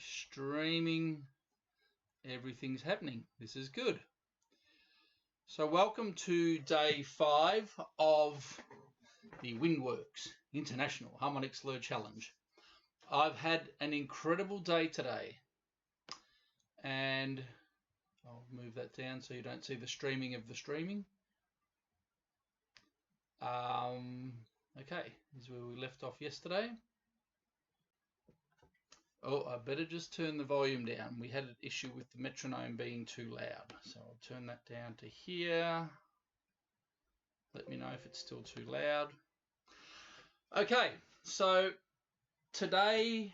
streaming. Everything's happening. This is good. So welcome to day 5 of the Windworks International Harmonic Slur Challenge. I've had an incredible day today, and I'll move that down so you don't see the streaming of the streaming. Okay, this is where we left off yesterday. Oh, I better just turn the volume down. We had an issue with the metronome being too loud. So I'll turn that down to here. Let me know if it's still too loud. Okay, so today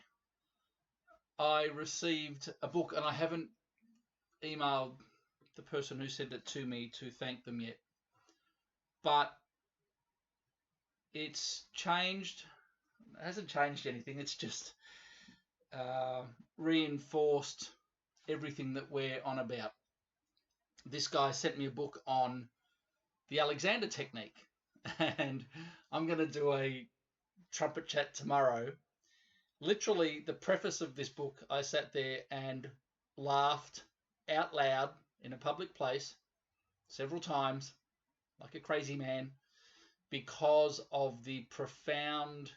I received a book, and I haven't emailed the person who sent it to me to thank them yet. But it's changed. It hasn't changed anything. It's just reinforced everything that we're on about. This guy sent me a book on the Alexander technique, and I'm going to do a trumpet chat tomorrow. Literally, the preface of this book, I sat there and laughed out loud in a public place several times like a crazy man because of the profound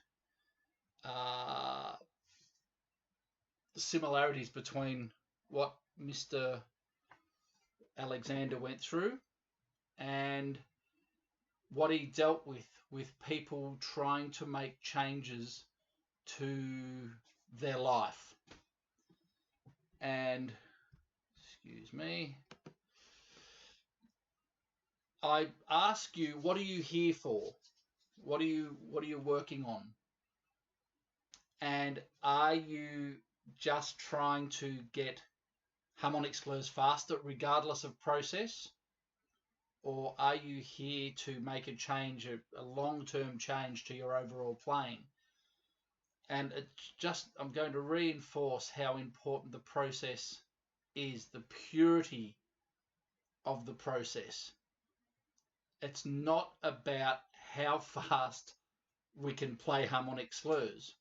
similarities between what Mr. Alexander went through and what he dealt with people trying to make changes to their life. And excuse me, I ask you, what are you here for? What are you working on? And are you just trying to get harmonic slurs faster regardless of process? Or are you here to make a change, a long-term change to your overall playing? And it's just, I'm going to reinforce how important the process is, the purity of the process. It's not about how fast we can play harmonic slurs.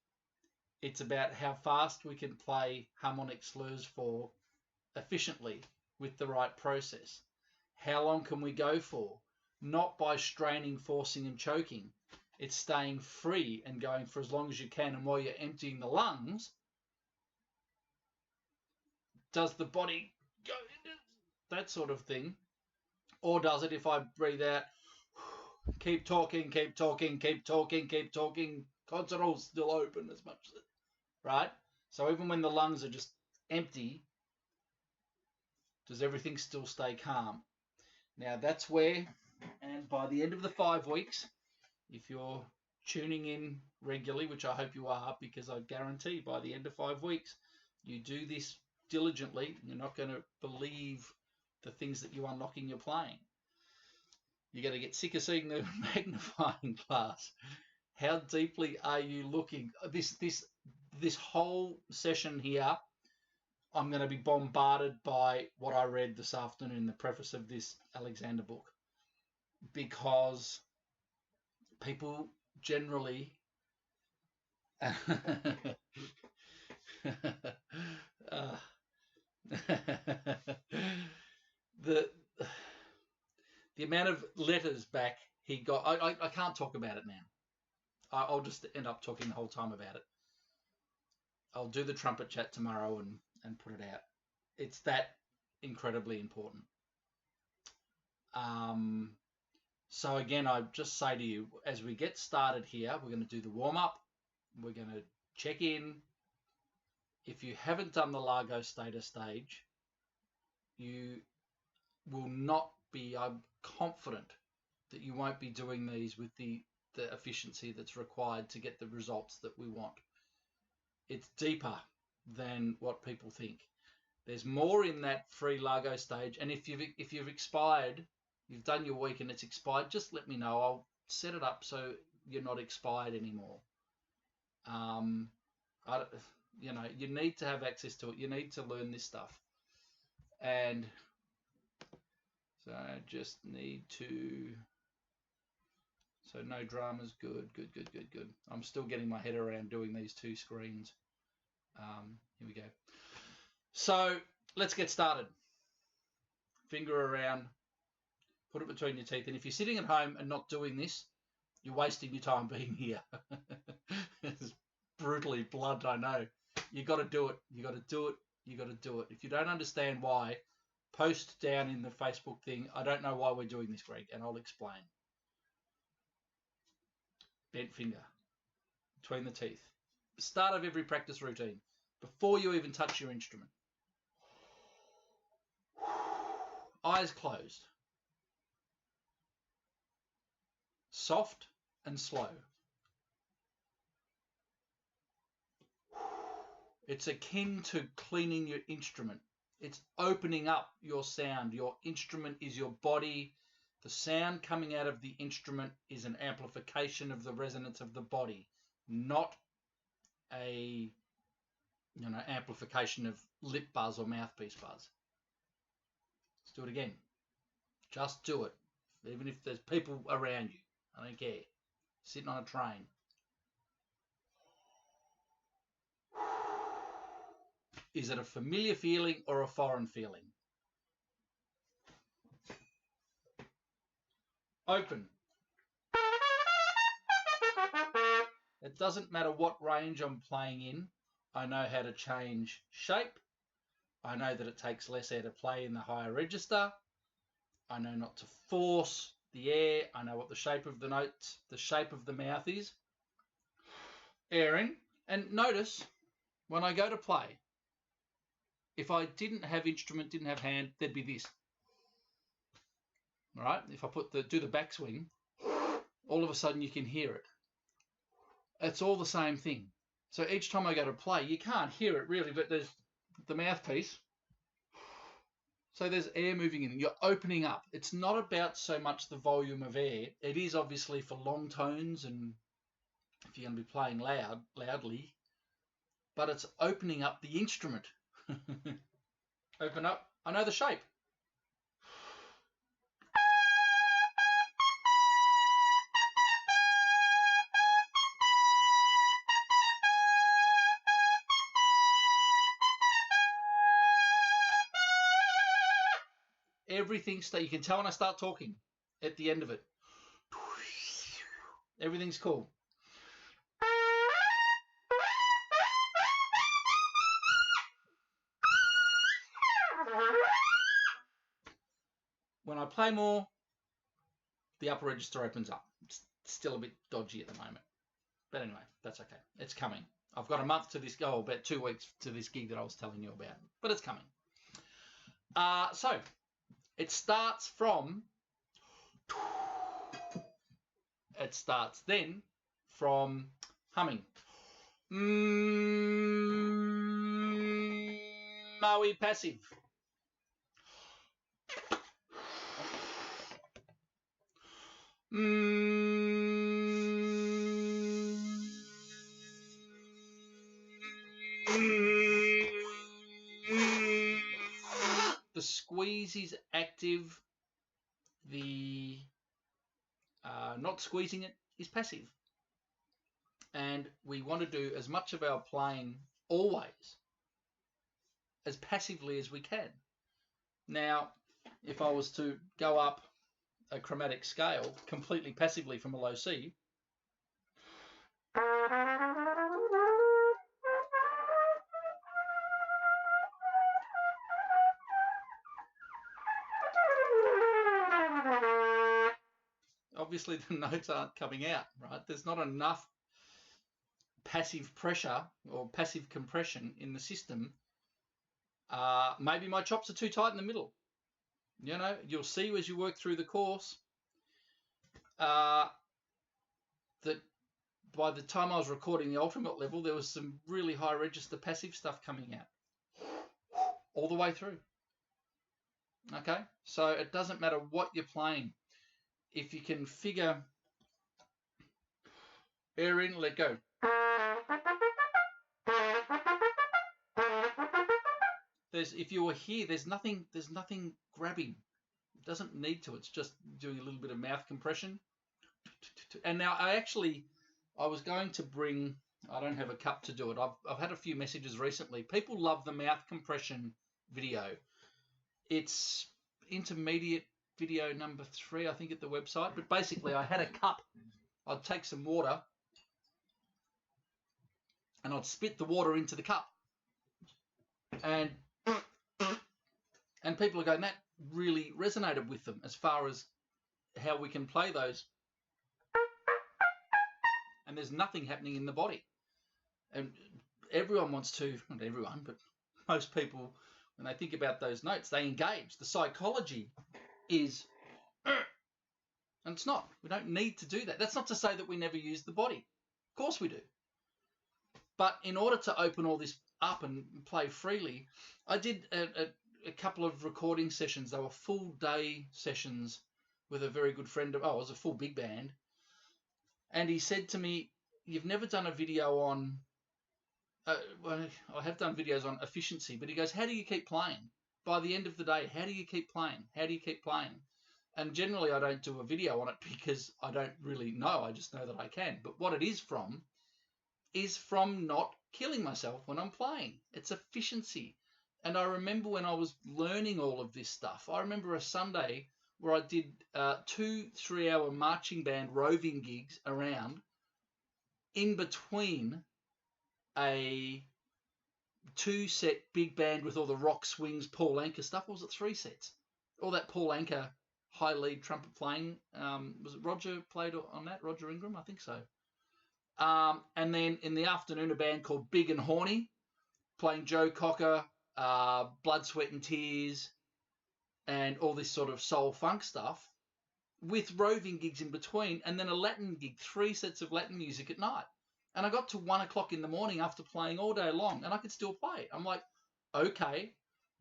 It's about how fast we can play harmonic slurs for efficiently with the right process. How long can we go for? Not by straining, forcing, and choking. It's staying free and going for as long as you can. And while you're emptying the lungs, does the body go into that sort of thing? Or does it, if I breathe out, keep talking, keep talking, keep talking, keep talking, consonants still open as much as it, right? So even when the lungs are just empty, does everything still stay calm? Now that's where, and by the end of the 5 weeks, if you're tuning in regularly, which I hope you are, because I guarantee by the end of 5 weeks, you do this diligently, you're not going to believe the things that you unlock in your playing. You're going to get sick of seeing the magnifying glass. How deeply are you looking? This whole session here, I'm going to be bombarded by what I read this afternoon, the preface of this Alexander book, because people generally the amount of letters back he got, I can't talk about it now. I'll just end up talking the whole time about it. I'll do the trumpet chat tomorrow and put it out. It's that incredibly important. So again, I just say to you, as we get started here, we're going to do the warm-up. We're going to check in. If you haven't done the Largo Stator stage, you will not be, I'm confident that you won't be doing these with the efficiency that's required to get the results that we want. It's deeper than what people think. There's more in that free Largo stage, and if you've expired, you've done your week and it's expired, just let me know. I'll set it up so you're not expired anymore. You need to have access to it. You need to learn this stuff. And so I just need to... So no dramas, good. I'm still getting my head around doing these 2 screens. Here Here we go. So let's get started. Finger around, put it between your teeth. And if you're sitting at home and not doing this, you're wasting your time being here. It's brutally blunt, I know. You got to do it. You got to do it. You got to do it. If you don't understand why, post down in the Facebook thing, I don't know why we're doing this, Greg, and I'll explain. Bent finger between the teeth. Start of every practice routine, before you even touch your instrument. Eyes closed. Soft and slow. It's akin to cleaning your instrument. It's opening up your sound. Your instrument is your body. The sound coming out of the instrument is an amplification of the resonance of the body, not a amplification of lip buzz or mouthpiece buzz. Let's do it again. Just do it. Even if there's people around you. I don't care. Sitting on a train. Is it a familiar feeling or a foreign feeling? Open. It doesn't matter what range I'm playing in. I know how to change shape. I know that it takes less air to play in the higher register. I know not to force the air. I know what the shape of the notes, the shape of the mouth is. Air in. And notice when I go to play, if I didn't have instrument, didn't have hand, there'd be this. All right? If I do the backswing, all of a sudden you can hear it. It's all the same thing. So each time I go to play, you can't hear it really, but there's the mouthpiece. So there's air moving in. You're opening up. It's not about so much the volume of air. It is obviously for long tones and if you're going to be playing loudly, but it's opening up the instrument. Open up. I know the shape. Everything, you can tell when I start talking at the end of it. Everything's cool. When I play more, the upper register opens up. It's still a bit dodgy at the moment. But anyway, that's okay. It's coming. I've got a month to this, about 2 weeks to this gig that I was telling you about. But it's coming. So, it starts then from humming. Maui passive. The squeeze is active. The not squeezing it is passive. And we want to do as much of our playing always as passively as we can. Now, if I was to go up a chromatic scale completely passively from a low C, obviously the notes aren't coming out, right? There's not enough passive pressure or passive compression in the system. Maybe my chops are too tight in the middle. You know, you'll see as you work through the course that by the time I was recording the ultimate level, there was some really high register passive stuff coming out all the way through. Okay, so it doesn't matter what you're playing. If you can figure air in, let go. If you were here, there's nothing grabbing. It doesn't need to. It's just doing a little bit of mouth compression. And now I was going to bring, I don't have a cup to do it. I've had a few messages recently. People love the mouth compression video. It's intermediate video number 3, I think, at the website. But basically, I had a cup. I'd take some water and I'd spit the water into the cup. And people are going, that really resonated with them as far as how we can play those. And there's nothing happening in the body. And everyone wants to, not everyone, but most people, when they think about those notes, they engage. The psychology is, and it's not. We don't need to do that. That's not to say that we never use the body. Of course we do. But in order to open all this up and play freely, I did a couple of recording sessions. They were full day sessions with a very good friend of, it was a full big band. And he said to me, you've never done a video on, well, I have done videos on efficiency, but he goes, how do you keep playing? By the end of the day, how do you keep playing? How do you keep playing? And generally I don't do a video on it because I don't really know. I just know that I can. But what it is from not killing myself when I'm playing. It's efficiency. And I remember when I was learning all of this stuff, I remember a Sunday where I did 2 3-hour marching band roving gigs around in between a 2-set big band with all the rock swings, Paul Anka stuff. Or was it 3 sets? All that Paul Anka high lead trumpet playing. Was it Roger played on that? Roger Ingram? I think so. And then in the afternoon, a band called Big and Horny playing Joe Cocker, Blood, Sweat and Tears, and all this sort of soul funk stuff with roving gigs in between, and then a Latin gig, 3 sets of Latin music at night. And I got to 1 o'clock in the morning after playing all day long, and I could still play. I'm like, okay,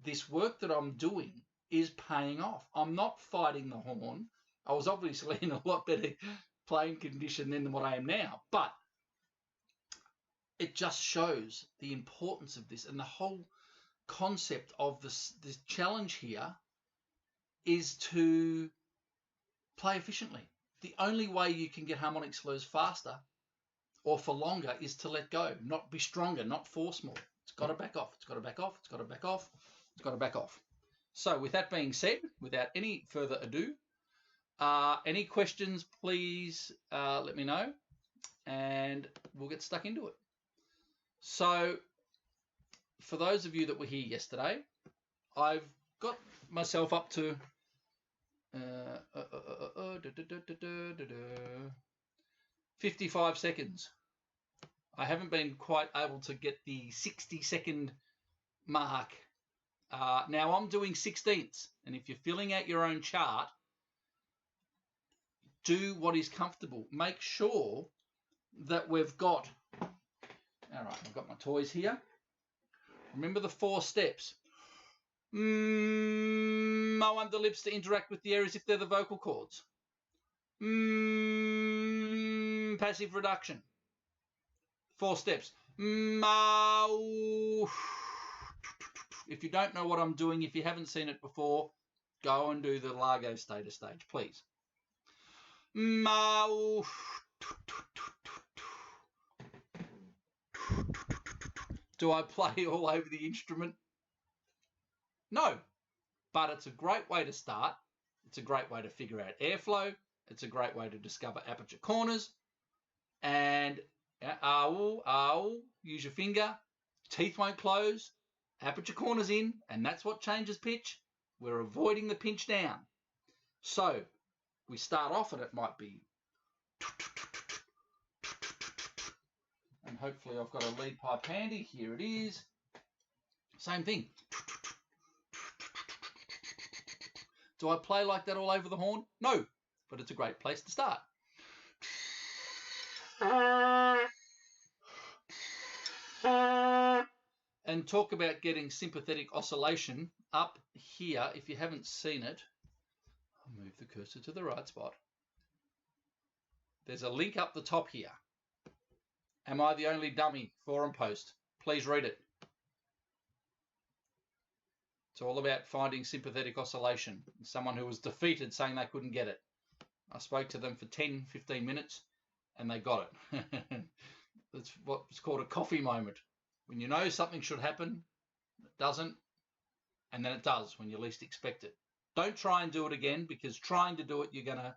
this work that I'm doing is paying off. I'm not fighting the horn. I was obviously in a lot better playing condition than what I am now, but it just shows the importance of this, and the whole concept of this challenge here is to play efficiently. The only way you can get harmonic slurs faster or for longer is to let go, not be stronger, not force more. It's got to back off. It's got to back off. It's got to back off. It's got to back off. So with that being said, without any further ado, any questions, please let me know, and we'll get stuck into it. So for those of you that were here yesterday, I've got myself up to 55 seconds. I haven't been quite able to get the 60-second mark. Now I'm doing 16ths, and if you're filling out your own chart, do what is comfortable. Make sure that we've got, all right, I've got my toys here. Remember the 4 steps. I want the lips to interact with the air as if they're the vocal cords. Passive reduction. 4 steps. If you don't know what I'm doing, if you haven't seen it before, go and do the Largo status stage, please. Do I play all over the instrument? No, but it's a great way to start. It's a great way to figure out airflow. It's a great way to discover aperture corners. And use your finger. Teeth won't close. Aperture corners in, and that's what changes pitch. We're avoiding the pinch down. So we start off, and it might be, and hopefully I've got a lead pipe handy. Here it is. Same thing. Do I play like that all over the horn? No, but it's a great place to start. And talk about getting sympathetic oscillation up here. If you haven't seen it, I'll move the cursor to the right spot. There's a link up the top here. Am I the only dummy? Forum post. Please read it. It's all about finding sympathetic oscillation. Someone who was defeated saying they couldn't get it. I spoke to them for 10, 15 minutes and they got it. It's what's called a coffee moment. When you know something should happen, it doesn't, and then it does when you least expect it. Don't try and do it again, because trying to do it, you're going to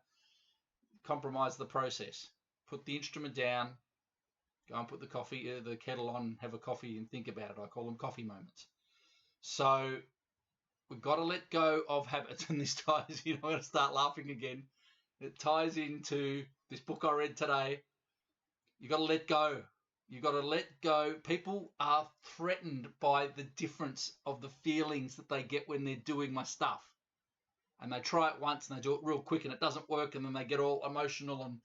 compromise the process. Put the instrument down, go and put the kettle on, have a coffee and think about it. I call them coffee moments. So we've got to let go of habits, and this ties, I'm going to start laughing again. It ties into this book I read today. You've got to let go. You've got to let go. People are threatened by the difference of the feelings that they get when they're doing my stuff. And they try it once and they do it real quick and it doesn't work, and then they get all emotional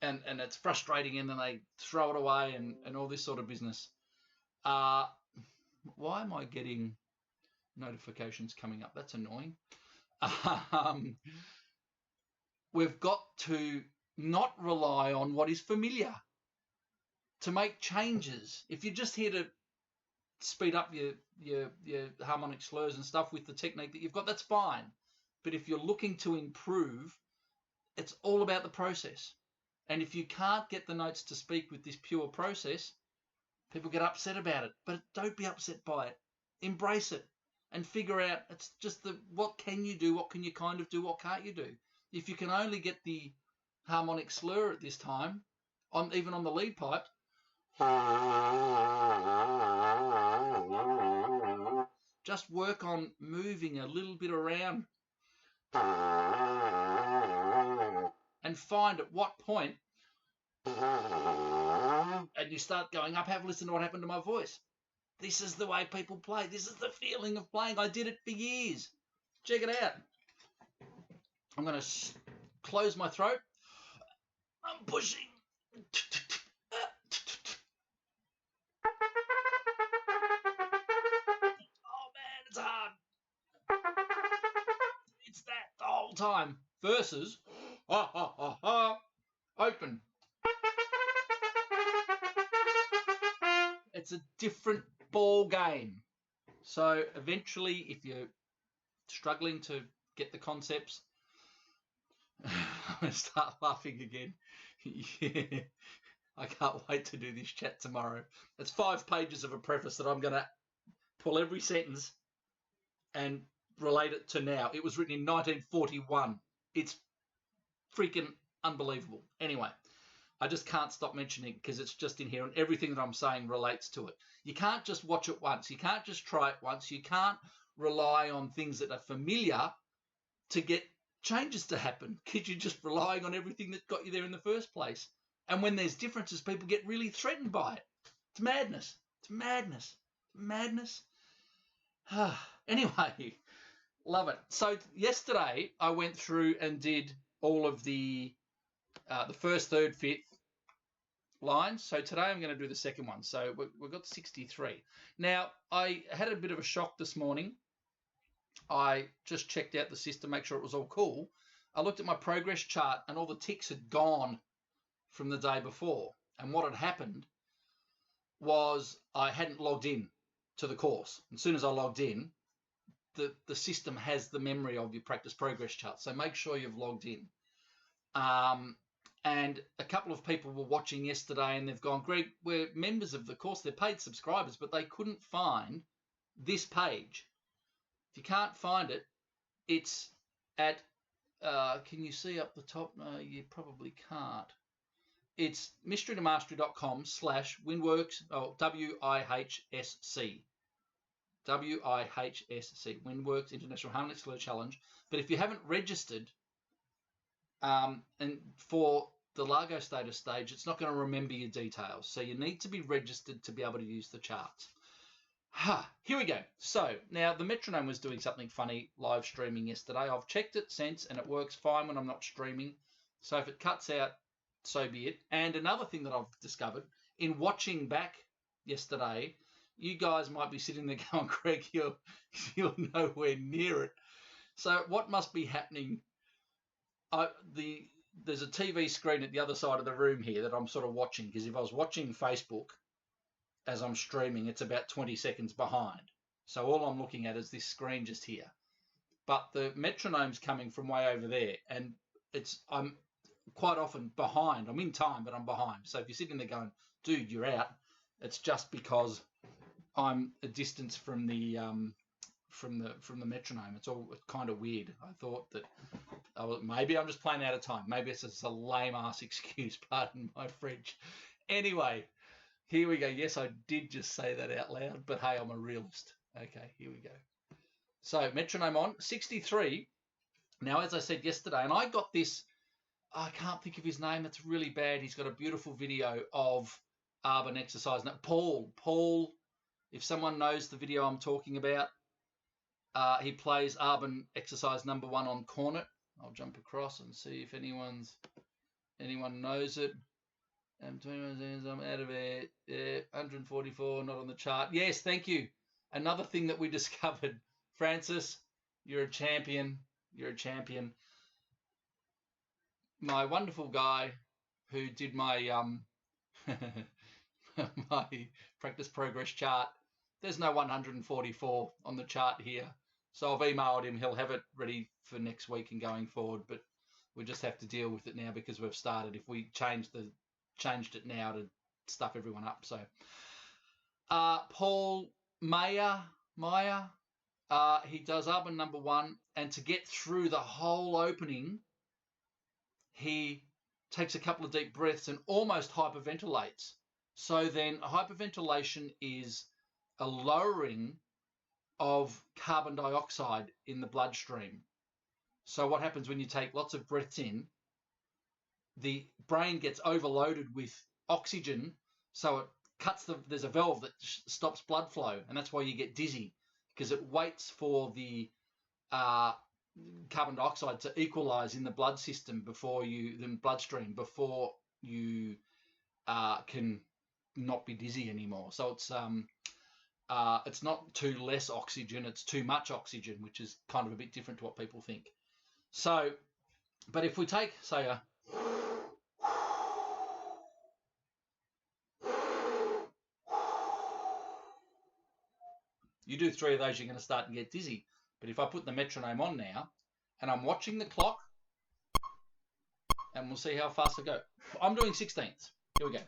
and it's frustrating, and then they throw it away and all this sort of business. Why am I getting notifications coming up? That's annoying. We've got to not rely on what is familiar to make changes. If you're just here to speed up your harmonic slurs and stuff with the technique that you've got, that's fine. But if you're looking to improve, it's all about the process. And if you can't get the notes to speak with this pure process, people get upset about it. But don't be upset by it. Embrace it and figure out, it's just what can you do, what can you kind of do, what can't you do. If you can only get the harmonic slur at this time, even on the lead pipe, just work on moving a little bit around and find at what point, and you start going up, have a listen to what happened to my voice. This is the way people play. This is the feeling of playing. I did it for years. Check it out. I'm going to close my throat. I'm pushing. Oh, man, it's hard. It's that the whole time. Versus, open. It's a different ball game. So eventually, if you're struggling to get the concepts, I'm going to start laughing again. Yeah, I can't wait to do this chat tomorrow. It's 5 pages of a preface that I'm going to pull every sentence and relate it to now. It was written in 1941. It's freaking unbelievable. Anyway, I just can't stop mentioning it because it's just in here, and everything that I'm saying relates to it. You can't just watch it once. You can't just try it once. You can't rely on things that are familiar to get changes to happen, because you're just relying on everything that got you there in the first place. And when there's differences, people get really threatened by it. It's madness. It's madness. Madness. Anyway, love it. So yesterday I went through and did all of the first, third, fifth lines. So today I'm going to do the second one. So we've got 63. Now, I had a bit of a shock this morning. I just checked out the system, make sure it was all cool. I looked at my progress chart and all the ticks had gone from the day before. And what had happened was I hadn't logged in to the course. As soon as I logged in, the system has the memory of your practice progress chart. So make sure you've logged in. And a couple of people were watching yesterday and they've gone, Greg, we're members of the course. They're paid subscribers, but they couldn't find this page. If you can't find it, it's at, can you see up the top? No, you probably can't. It's mysterytomastery.com/Winworks, WIHSC. WIHSC, Winworks International Harmonic Slur Challenge. But if you haven't registered, and for the Largo status stage, it's not going to remember your details. So you need to be registered to be able to use the charts. Here we go. So now the metronome was doing something funny live streaming yesterday. I've checked it since and it works fine when I'm not streaming. So if it cuts out, so be it. And another thing that I've discovered in watching back yesterday, you guys might be sitting there going, Greg, you're nowhere near it. So what must be happening? There's a TV screen at the other side of the room here that I'm sort of watching, because if I was watching Facebook as I'm streaming, it's about 20 seconds behind. So all I'm looking at is this screen just here. But the metronome's coming from way over there, and I'm quite often behind. I'm in time, but I'm behind. So if you're sitting there going, dude, you're out. It's just because I'm a distance from the metronome. It's all kind of weird. I thought that maybe I'm just playing out of time. Maybe it's just a lame ass excuse. Pardon my French. Anyway, here we go. Yes, I did just say that out loud, but hey, I'm a realist. Okay, here we go. So metronome on 63. Now, as I said yesterday, and I got this. I can't think of his name. It's really bad. He's got a beautiful video of Arbon exercise. Now, Paul, if someone knows the video I'm talking about, he plays Arbon exercise number 1 on cornet. I'll jump across and see if anyone knows it. I'm out of it. 144, not on the chart. Yes, thank you. Another thing that we discovered. Francis, you're a champion. You're a champion. My wonderful guy who did my my practice progress chart. There's no 144 on the chart here. So I've emailed him. He'll have it ready for next week and going forward, but we just have to deal with it now because we've started. If we changed it now to stuff everyone up. So Paul Meyer, he does Arbon number 1, and to get through the whole opening, he takes a couple of deep breaths and almost hyperventilates. So then hyperventilation is a lowering of carbon dioxide in the bloodstream. So what happens when you take lots of breaths in, the brain gets overloaded with oxygen, so it cuts there's a valve that stops blood flow, and that's why you get dizzy, because it waits for the carbon dioxide to equalize in the blood system before you can not be dizzy anymore. So it's not too less oxygen, it's too much oxygen, which is kind of a bit different to what people think. So, but if we take, say, you do 3 of those, you're going to start to get dizzy. But if I put the metronome on now, and I'm watching the clock, and we'll see how fast I go. I'm doing 16ths. Here we go.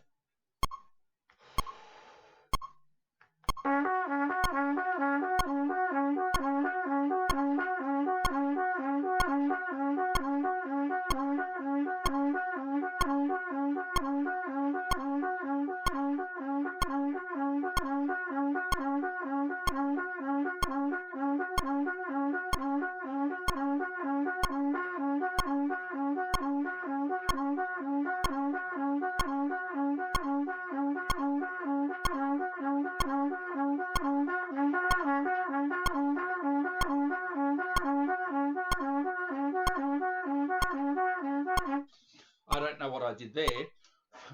I did there,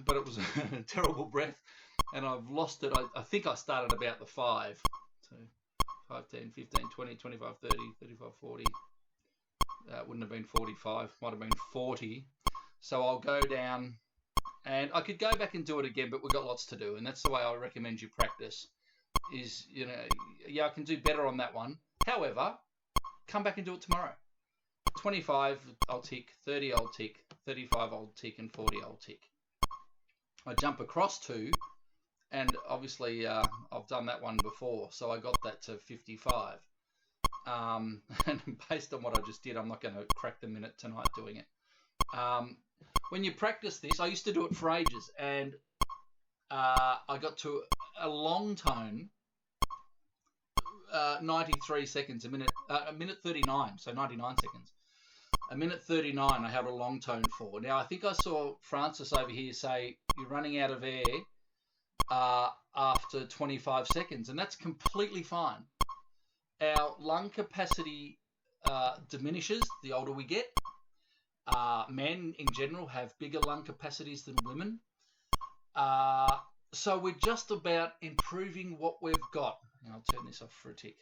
but it was a terrible breath, and I've lost it. I think I started about the 5. So 5, 10, 15, 20, 25, 30, 35, 40. It wouldn't have been 45, might have been 40. So I'll go down, and I could go back and do it again, but we've got lots to do, and that's the way I recommend you practice. Is, I can do better on that one. However, come back and do it tomorrow. 25 I'll tick, 30 I'll tick, 35 I'll tick, and 40 I'll tick. I jump across to, and obviously I've done that one before, so I got that to 55. And based on what I just did, I'm not going to crack the minute tonight doing it. When you practice this, I used to do it for ages, and I got to a long tone, 93 seconds, a minute 39, so 99 seconds. A minute 39 I had a long tone for. Now, I think I saw Francis over here say, you're running out of air after 25 seconds, and that's completely fine. Our lung capacity diminishes the older we get. Men, in general, have bigger lung capacities than women. So we're just about improving what we've got. And I'll turn this off for a tick.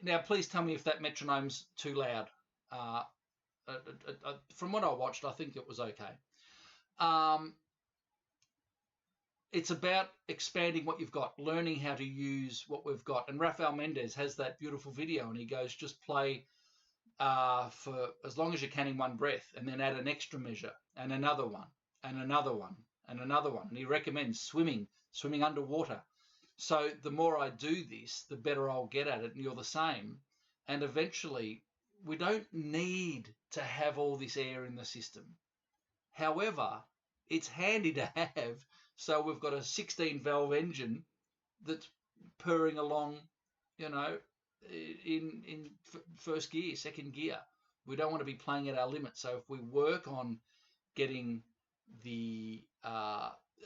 Now, please tell me if that metronome's too loud. From what I watched, I think it was okay. It's about expanding what you've got, learning how to use what we've got. And Rafael Mendez has that beautiful video, and he goes, just play for as long as you can in one breath, and then add an extra measure, and another one, and another one, and another one. And he recommends swimming underwater. So the more I do this, the better I'll get at it, and you're the same. And eventually, we don't need to have all this air in the system. However, it's handy to have. So we've got a 16-valve engine that's purring along, in first gear, second gear. We don't want to be playing at our limit. So if we work on getting the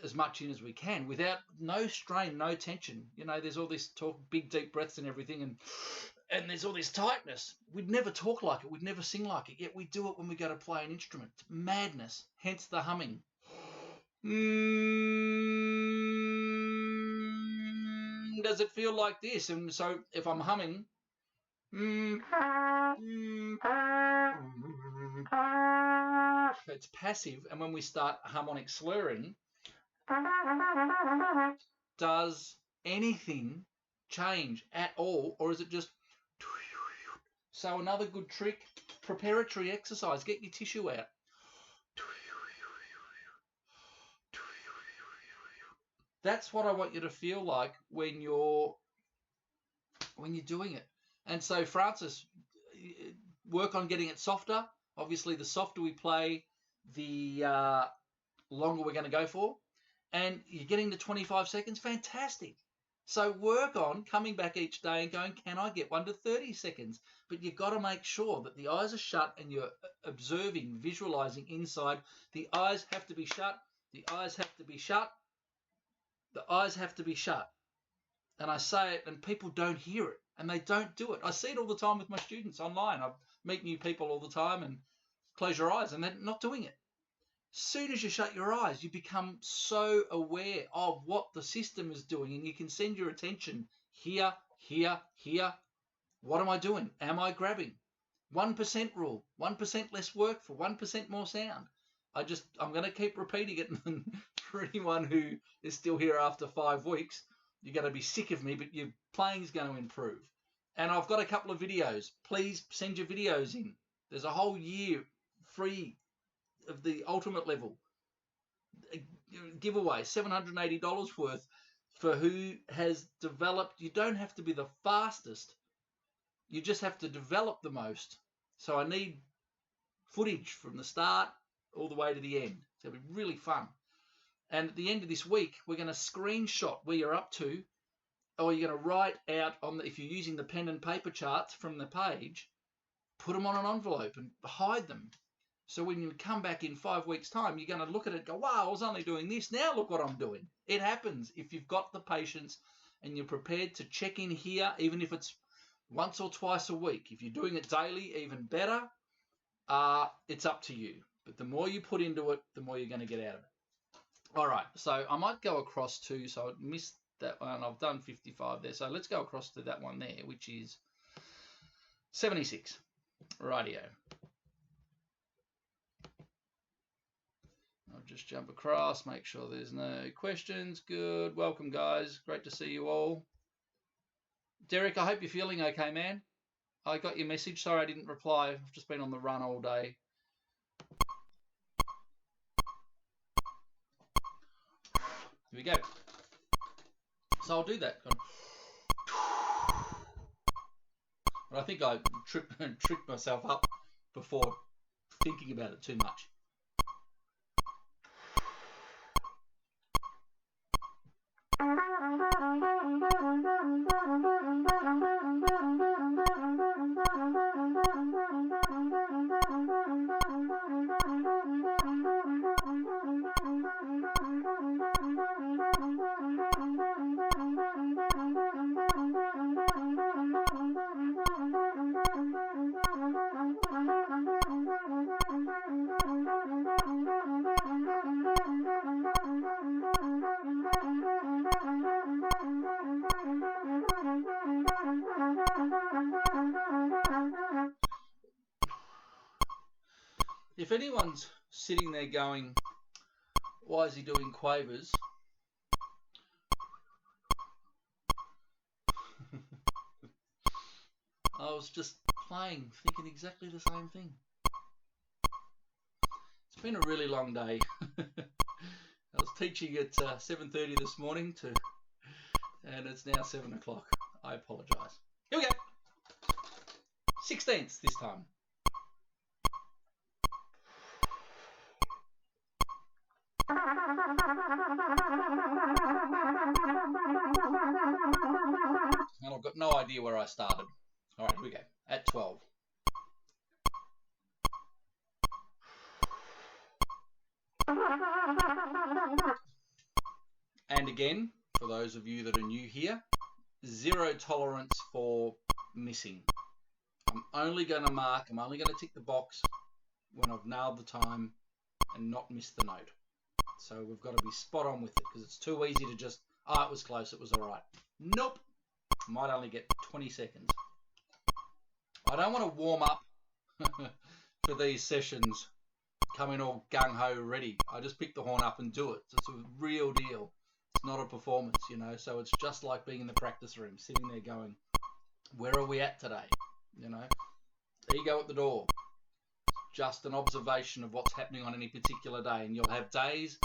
as much in as we can without no strain, no tension. There's all this talk, big deep breaths and everything, and there's all this tightness. We'd never talk like it. We'd never sing like it. Yet we do it when we go to play an instrument. It's madness. Hence the humming. Does it feel like this? And so if I'm humming, it's passive. And when we start harmonic slurring, does anything change at all, or is it just... So another good trick, preparatory exercise, get your tissue out. That's what I want you to feel like when you're doing it. And so, Francis, work on getting it softer. Obviously, the softer we play, the longer we're going to go for. And you're getting to 25 seconds, fantastic. So work on coming back each day and going, can I get 1 to 30 seconds? But you've got to make sure that the eyes are shut and you're observing, visualizing inside. The eyes have to be shut. The eyes have to be shut. The eyes have to be shut. And I say it and people don't hear it and they don't do it. I see it all the time with my students online. I meet new people all the time and close your eyes and they're not doing it. Soon as you shut your eyes, you become so aware of what the system is doing and you can send your attention here, here, here. What am I doing? Am I grabbing? 1% rule, 1% less work for 1% more sound. I'm going to keep repeating it. For anyone who is still here after 5 weeks, you're going to be sick of me, but your playing is going to improve. And I've got a couple of videos. Please send your videos in. There's a whole year free of the ultimate level giveaway, $780 worth for who has developed. You don't have to be the fastest. You just have to develop the most. So I need footage from the start all the way to the end. It's going to be really fun. And at the end of this week, we're going to screenshot where you're up to, or you're going to write out on if you're using the pen and paper charts from the page, put them on an envelope and hide them. So when you come back in 5 weeks' time, you're going to look at it and go, wow, I was only doing this. Now look what I'm doing. It happens if you've got the patience and you're prepared to check in here, even if it's once or twice a week. If you're doing it daily, even better. It's up to you. But the more you put into it, the more you're going to get out of it. All right, so I might go across to, so I missed that one. I've done 55 there. So let's go across to that one there, which is 76. Rightio. I'll just jump across, make sure there's no questions. Good. Welcome, guys. Great to see you all. Derek, I hope you're feeling okay, man. I got your message. Sorry I didn't reply. I've just been on the run all day. Here we go. So I'll do that. But I think I tripped myself up before thinking about it too much. If anyone's sitting there going, why is he doing quavers? I was just playing, thinking exactly the same thing. It's been a really long day. I was teaching at 7:30 this morning and it's now 7 o'clock. I apologise. Here we go. 16th this time. And I've got no idea where I started. All right, here we go. At 12. And again, for those of you that are new here, 0 tolerance for missing. I'm only going to tick the box when I've nailed the time and not missed the note. So we've got to be spot on with it, because it's too easy to just, it was close, it was all right. Nope. Might only get 20 seconds. I don't want to warm up for these sessions, come in all gung-ho ready. I just pick the horn up and do it. It's a real deal. It's not a performance, you know, so it's just like being in the practice room, sitting there going, where are we at today? You know, ego at the door. Just an observation of what's happening on any particular day. And you'll have days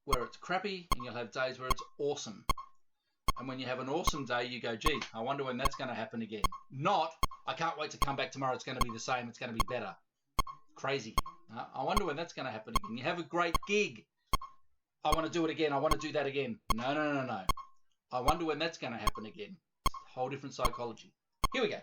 where it's crappy and you'll have days where it's awesome. And when you have an awesome day, you go, gee, I wonder when that's going to happen again. Not, I can't wait to come back tomorrow. It's going to be the same. It's going to be better. Crazy. I wonder when that's going to happen again. You have a great gig. I want to do it again. I want to do that again. No. I wonder when that's going to happen again. Whole different psychology. Here we go.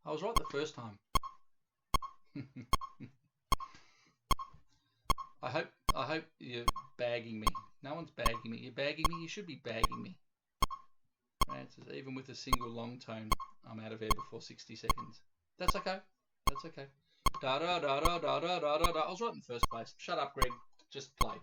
I was right the first time. I hope you're bagging me. No one's bagging me. You're bagging me. You should be bagging me. Francis, even with a single long tone, I'm out of air before 60 seconds. That's okay. That's okay. Da da da da da da da da. I was right in the first place. Shut up, Greg. Just play.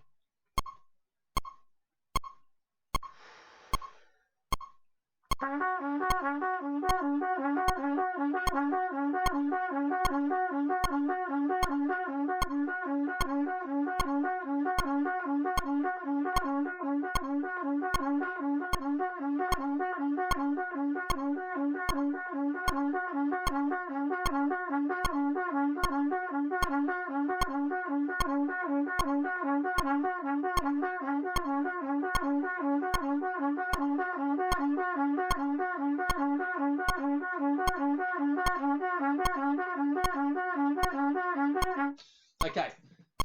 Okay,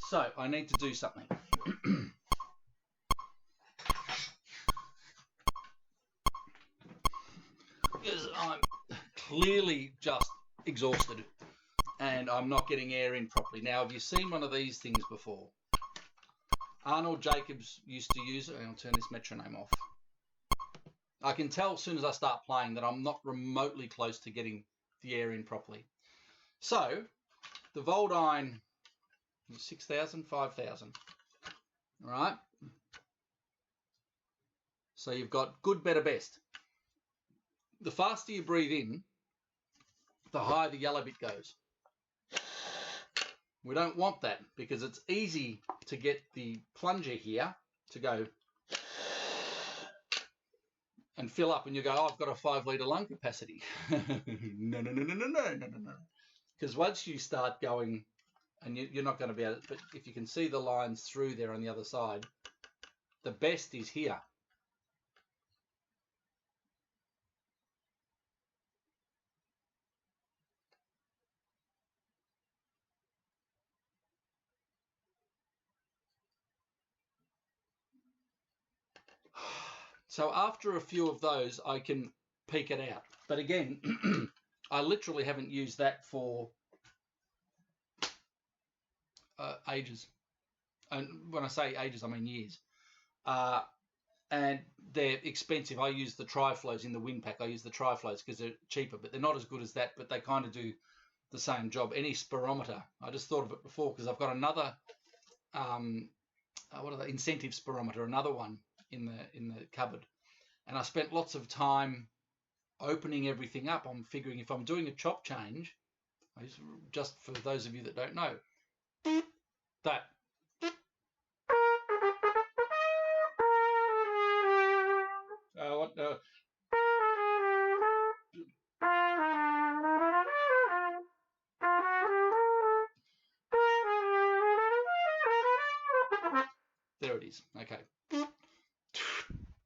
so I need to do something. Because I'm clearly just exhausted and I'm not getting air in properly. Now, have you seen one of these things before? Arnold Jacobs used to use it. I'll turn this metronome off. I can tell as soon as I start playing that I'm not remotely close to getting the air in properly. So, the Voldine 6,000, 5,000. All right. So you've got good, better, best. The faster you breathe in, the higher the yellow bit goes. We don't want that because it's easy to get the plunger here to go and fill up and you go, oh, I've got a 5-litre lung capacity. No. Because once you start going, and you're not going to be able to, but if you can see the lines through there on the other side, the best is here. So after a few of those, I can peak it out. But again, I literally haven't used that for ages. And when I say ages, I mean years. And they're expensive. I use the Tri-Flows in the wind pack. I use the Tri-Flows because they're cheaper, but they're not as good as that, but they kind of do the same job. Any spirometer, I just thought of it before because I've got another, what are they, incentive spirometer, another one in the cupboard. And I spent lots of time opening everything up. I'm figuring if I'm doing a chop change, just for those of you that don't know, that. There it is. Okay.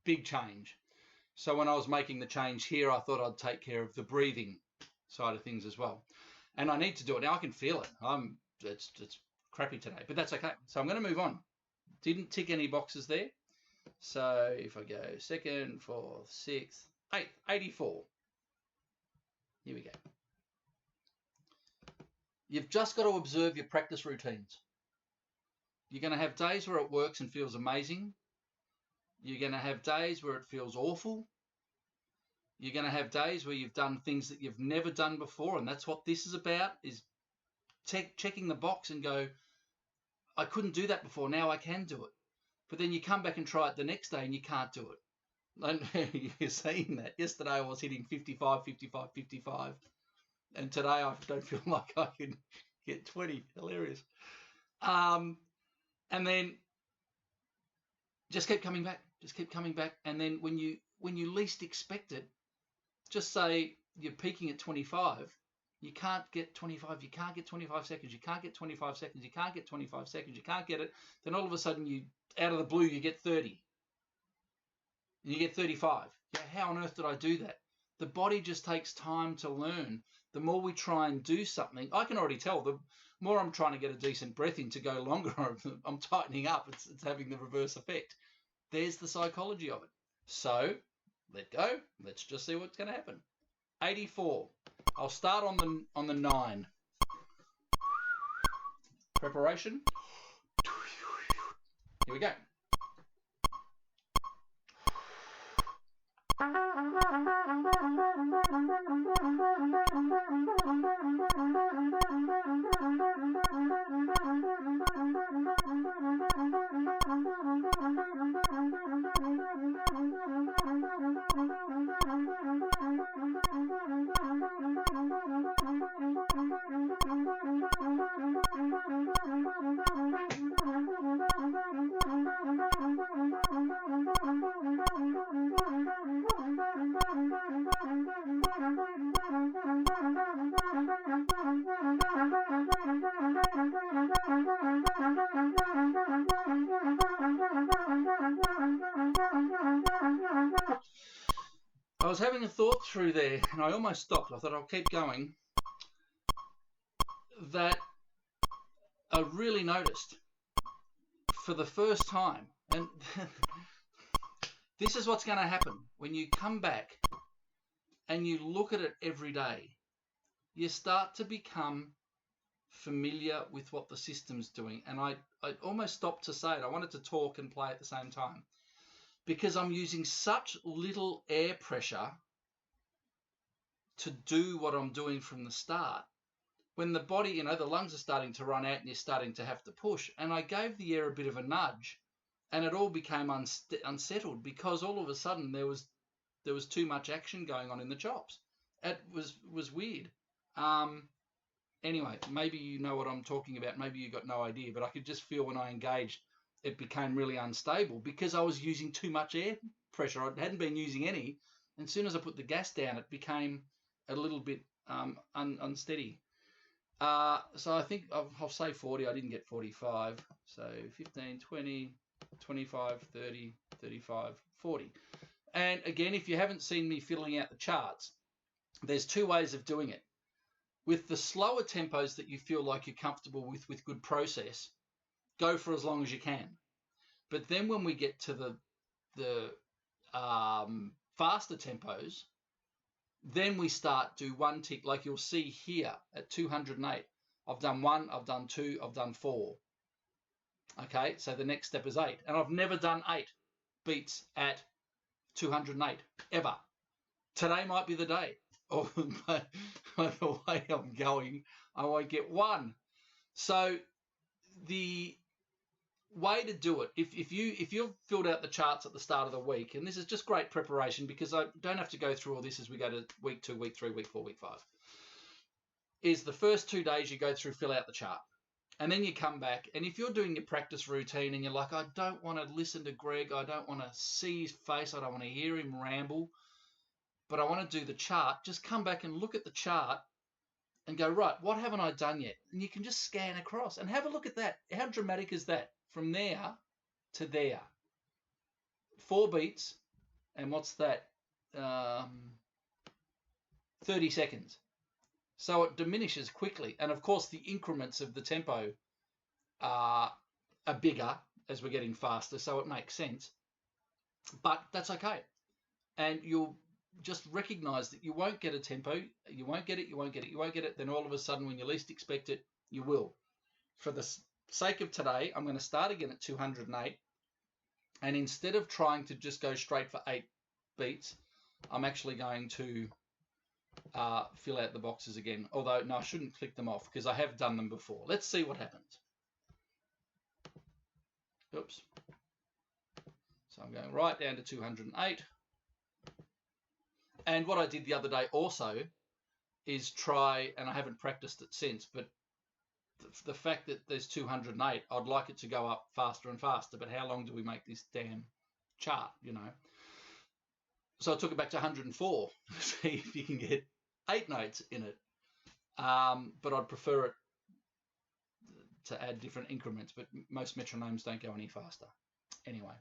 Big change. So when I was making the change here, I thought I'd take care of the breathing side of things as well. And I need to do it now. I can feel it. It's crappy today, but that's okay. So I'm going to move on. Didn't tick any boxes there. So if I go 2nd, 4th, 6th, 8th, 84. Here we go. You've just got to observe your practice routines. You're going to have days where it works and feels amazing. You're going to have days where it feels awful. You're going to have days where you've done things that you've never done before, and that's what this is about, is checking the box and go, I couldn't do that before, now I can do it. But then you come back and try it the next day and you can't do it. And you're seeing that. Yesterday I was hitting 55, 55, 55, and today I don't feel like I can get 20. Hilarious. And then just keep coming back. Just keep coming back. And then when you least expect it, just say you're peaking at 25. You can't get 25. You can't get 25 seconds. You can't get 25 seconds. You can't get 25 seconds. You can't get it. Then all of a sudden, you out of the blue, you get 30. And you get 35. Yeah, how on earth did I do that? The body just takes time to learn. The more we try and do something, I can already tell, the more I'm trying to get a decent breath in to go longer, I'm tightening up. It's having the reverse effect. There's the psychology of it. So let go. Let's just see what's going to happen. 84. I'll start on the 9. Preparation. Here we go. I was having a thought through there and I almost stopped. I thought I'll keep going. That I really noticed for the first time, and this is what's going to happen when you come back and you look at it every day. You start to become familiar with what the system's doing. And I almost stopped to say it. I wanted to talk and play at the same time because I'm using such little air pressure to do what I'm doing from the start. When the body, the lungs are starting to run out and you're starting to have to push. And I gave the air a bit of a nudge and it all became unsettled because all of a sudden there was too much action going on in the chops. It was weird. Anyway, maybe you know what I'm talking about. Maybe you got no idea, but I could just feel when I engaged, it became really unstable because I was using too much air pressure. I hadn't been using any. And as soon as I put the gas down, it became a little bit unsteady. So I think I'll say 40. I didn't get 45. So 15, 20, 25, 30, 35, 40. And again, if you haven't seen me filling out the charts, there's two ways of doing it. With the slower tempos that you feel like you're comfortable with good process, go for as long as you can. But then when we get to the faster tempos, then we start do one tick, like you'll see here at 208. I've done 1, I've done 2, I've done 4. Okay, so the next step is 8. And I've never done 8 beats at 208, ever. Today might be the day. Or by the way I'm going, I won't get 1. So the way to do it, if you've filled out the charts at the start of the week, and this is just great preparation because I don't have to go through all this as we go to week 2, week 3, week 4, week 5, is the first 2 days you go through, fill out the chart. And then you come back, and if you're doing your practice routine and you're like, I don't want to listen to Greg, I don't want to see his face, I don't want to hear him ramble, but I want to do the chart, just come back and look at the chart and go, right, what haven't I done yet? And you can just scan across and have a look at that. How dramatic is that? From there to there. 4 beats, and what's that? 30 seconds. So it diminishes quickly. And of course, the increments of the tempo are bigger as we're getting faster, so it makes sense. But that's okay. And you'll just recognize that you won't get a tempo, you won't get it, then all of a sudden when you least expect it, you will. For the sake of today, I'm going to start again at 208, and instead of trying to just go straight for 8 beats, I'm actually going to fill out the boxes again. Although, no, I shouldn't click them off because I have done them before. Let's see what happens. Oops. So I'm going right down to 208. And what I did the other day also is try, and I haven't practiced it since, but the fact that there's 208, I'd like it to go up faster and faster, but how long do we make this damn chart, you know? So I took it back to 104 to see if you can get 8 notes in it. But I'd prefer it to add different increments, but most metronomes don't go any faster. Anyway,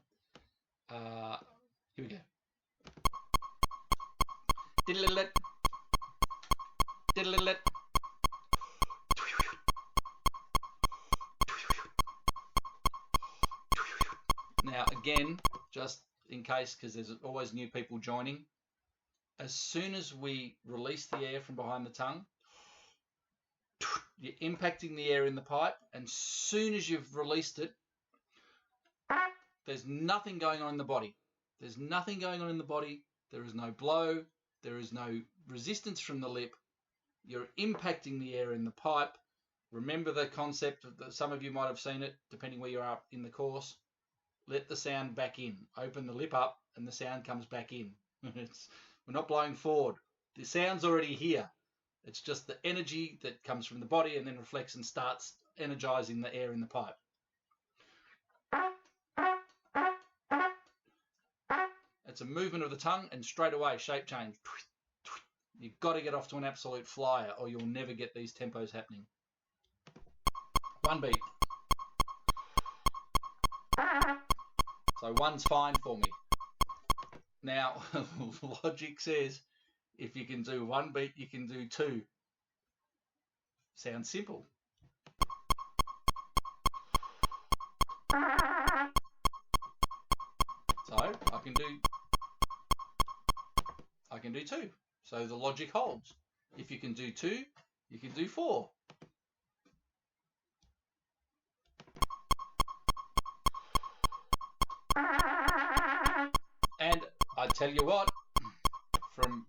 here we go. Diddle-diddle-it. Diddle-diddle-it. Now, again, just in case, because there's always new people joining, as soon as we release the air from behind the tongue, you're impacting the air in the pipe, and as soon as you've released it, there's nothing going on in the body. There's nothing going on in the body. There is no blow. There is no resistance from the lip. You're impacting the air in the pipe. Remember the concept that some of you might have seen it, depending where you are in the course. Let the sound back in. Open the lip up and the sound comes back in. We're not blowing forward. The sound's already here. It's just the energy that comes from the body and then reflects and starts energizing the air in the pipe. It's a movement of the tongue and straight away shape change. You've got to get off to an absolute flyer or you'll never get these tempos happening. 1 beat. So 1's fine for me. Now, logic says if you can do 1 beat, you can do 2. Sounds simple. So I can do 2. So the logic holds. If you can do 2, you can do 4. And I tell you what, from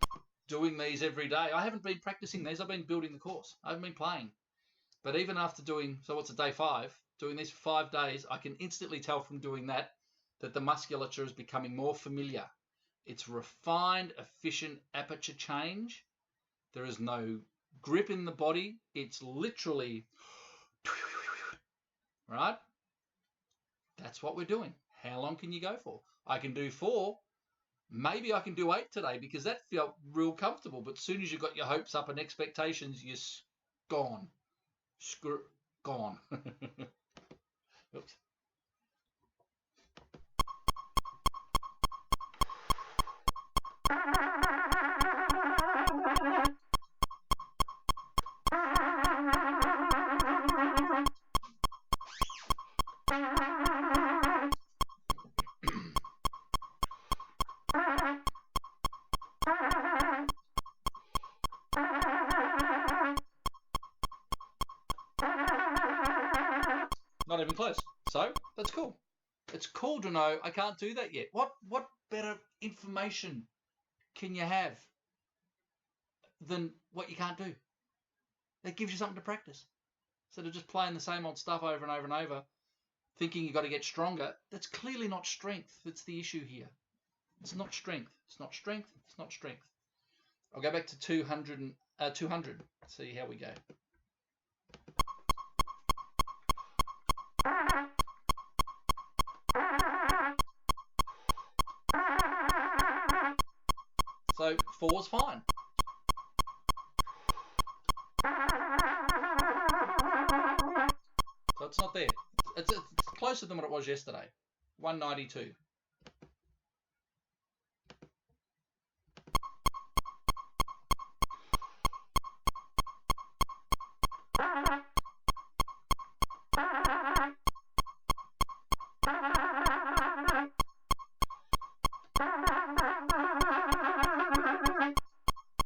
doing these every day, I haven't been practicing these, I've been building the course. I haven't been playing. But even after doing, so what's a day 5, doing these for 5 days, I can instantly tell from doing that the musculature is becoming more familiar. It's refined, efficient aperture change. There is no grip in the body. It's literally, right? That's what we're doing. How long can you go for? I can do 4. Maybe I can do 8 today because that felt real comfortable. But as soon as you've got your hopes up and expectations, you're gone. Gone. Oops. Not even close. So that's cool. It's cool to know I can't do that yet. What better information can you have than what you can't do? That gives you something to practice. Instead of just playing the same old stuff over and over and over, thinking you've got to get stronger. That's clearly not strength. That's the issue here. It's not strength. It's not strength. It's not strength. I'll go back to 200. See how we go. So 4's fine. So it's not there. It's closer than what it was yesterday. 192.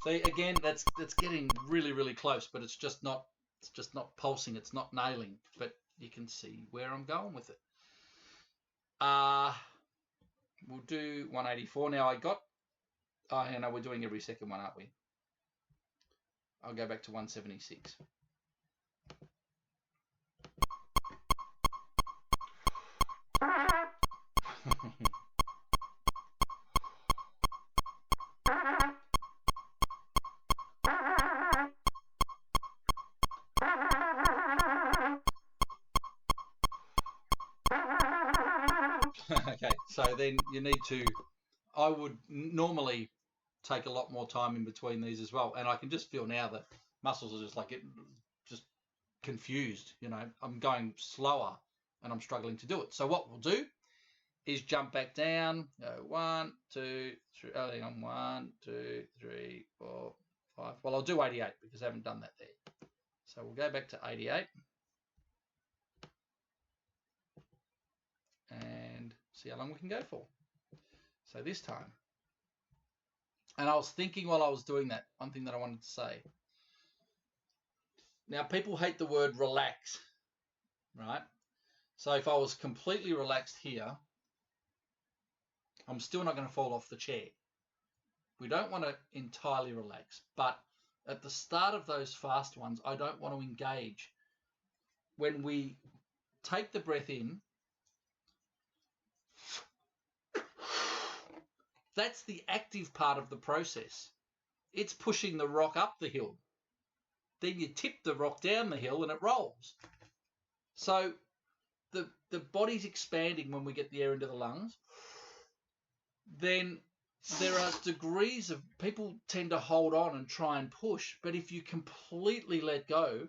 See, again, that's getting really, really close, but it's just not pulsing, it's not nailing. But you can see where I'm going with it. We'll do 184. Now I got, we're doing every second one, aren't we? I'll go back to 176. Okay, so then you need to, I would normally take a lot more time in between these as well, and I can just feel now that muscles are just like just confused. I'm going slower and I'm struggling to do it. So what we'll do is jump back down. Go 1, 2, 3. Oh, hang on, 1, 2, 3, 4, 5. Well, I'll do 88 because I haven't done that there. So we'll go back to 88 and see how long we can go for. So this time, and I was thinking while I was doing that, one thing that I wanted to say. Now, people hate the word relax, right? So if I was completely relaxed here, I'm still not going to fall off the chair. We don't want to entirely relax, but at the start of those fast ones, I don't want to engage. When we take the breath in, that's the active part of the process. It's pushing the rock up the hill. Then you tip the rock down the hill and it rolls. So the body's expanding when we get the air into the lungs. Then there are degrees of, people tend to hold on and try and push, but if you completely let go,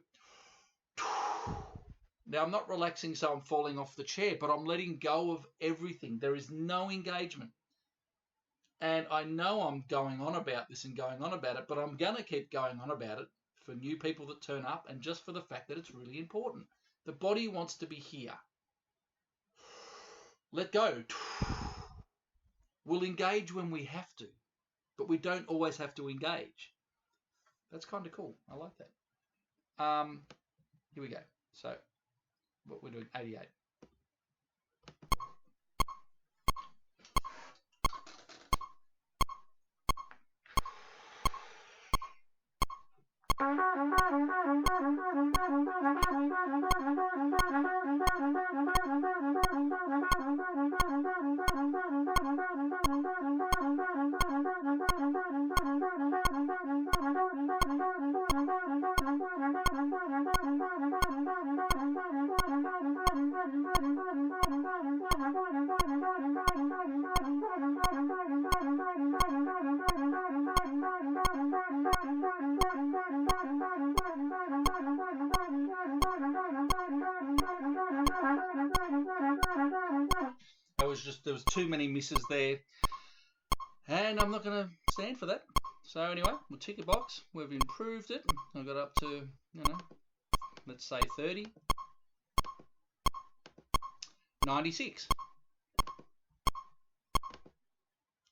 now I'm not relaxing so I'm falling off the chair, but I'm letting go of everything. There is no engagement. And I know I'm going on about this and going on about it, but I'm going to keep going on about it for new people that turn up and just for the fact that it's really important. The body wants to be here. Let go. We'll engage when we have to, but we don't always have to engage. That's kind of cool. I like that. Here we go. So what we're doing, 88. There was too many misses there, and I'm not going to stand for that. So anyway, we'll tick a box. We've improved it. I got up to, let's say 30, 96.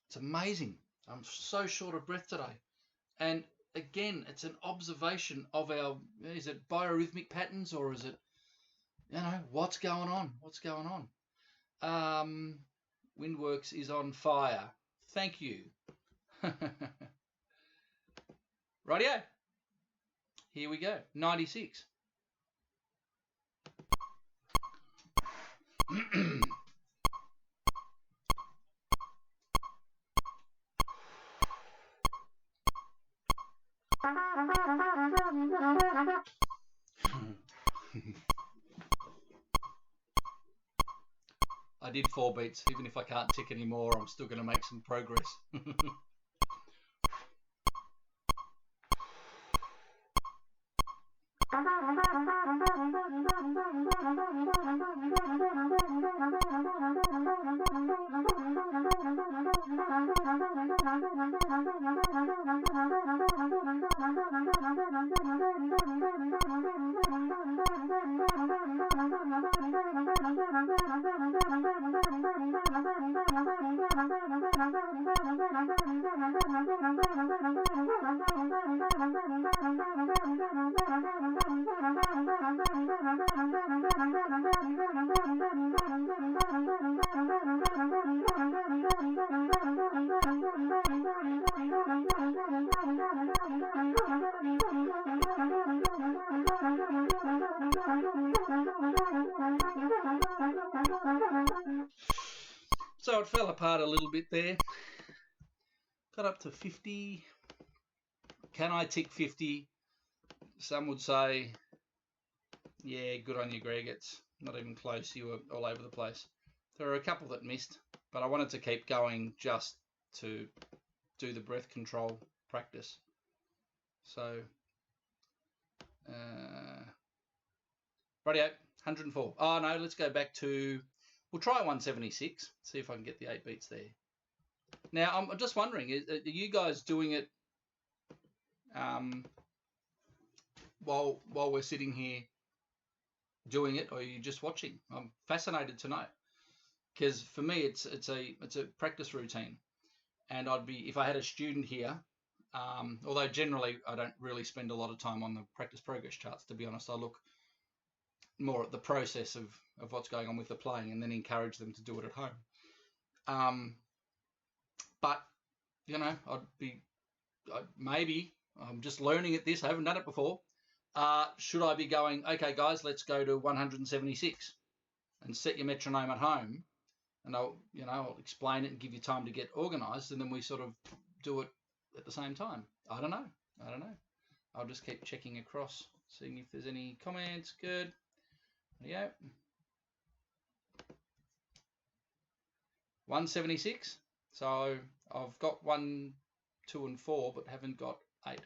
It's amazing. I'm so short of breath today, and again, it's an observation of our, is it biorhythmic patterns, or is it, what's going on? What's going on? Windworks is on fire. Thank you. Rightio. Here we go. 96. I did 4 beats. Even if I can't tick anymore, I'm still going to make some progress. So it fell apart a little bit there. Got up to 50. Can I tick 50? Some would say, yeah, good on you, Greg. It's not even close. You were all over the place. There are a couple that missed, but I wanted to keep going just to do the breath control practice. So, radio, 104. Oh, no, let's go back to, we'll try 176, see if I can get the 8 beats there. Now, I'm just wondering, are you guys doing it while we're sitting here doing it, or are you just watching? I'm fascinated to know, because for me, it's a practice routine, and I'd be, if I had a student here, although generally I don't really spend a lot of time on the practice progress charts, to be honest. I look more at the process of what's going on with the playing, and then encourage them to do it at home. But you know, maybe I'm just learning at this. I haven't done it before. Should I be going, okay, guys, let's go to 176 and set your metronome at home, and I'll explain it and give you time to get organised, and then we sort of do it at the same time. I don't know. I'll just keep checking across, seeing if there's any comments. Good. There you go. 176. So I've got 1, 2, and 4, but haven't got 8.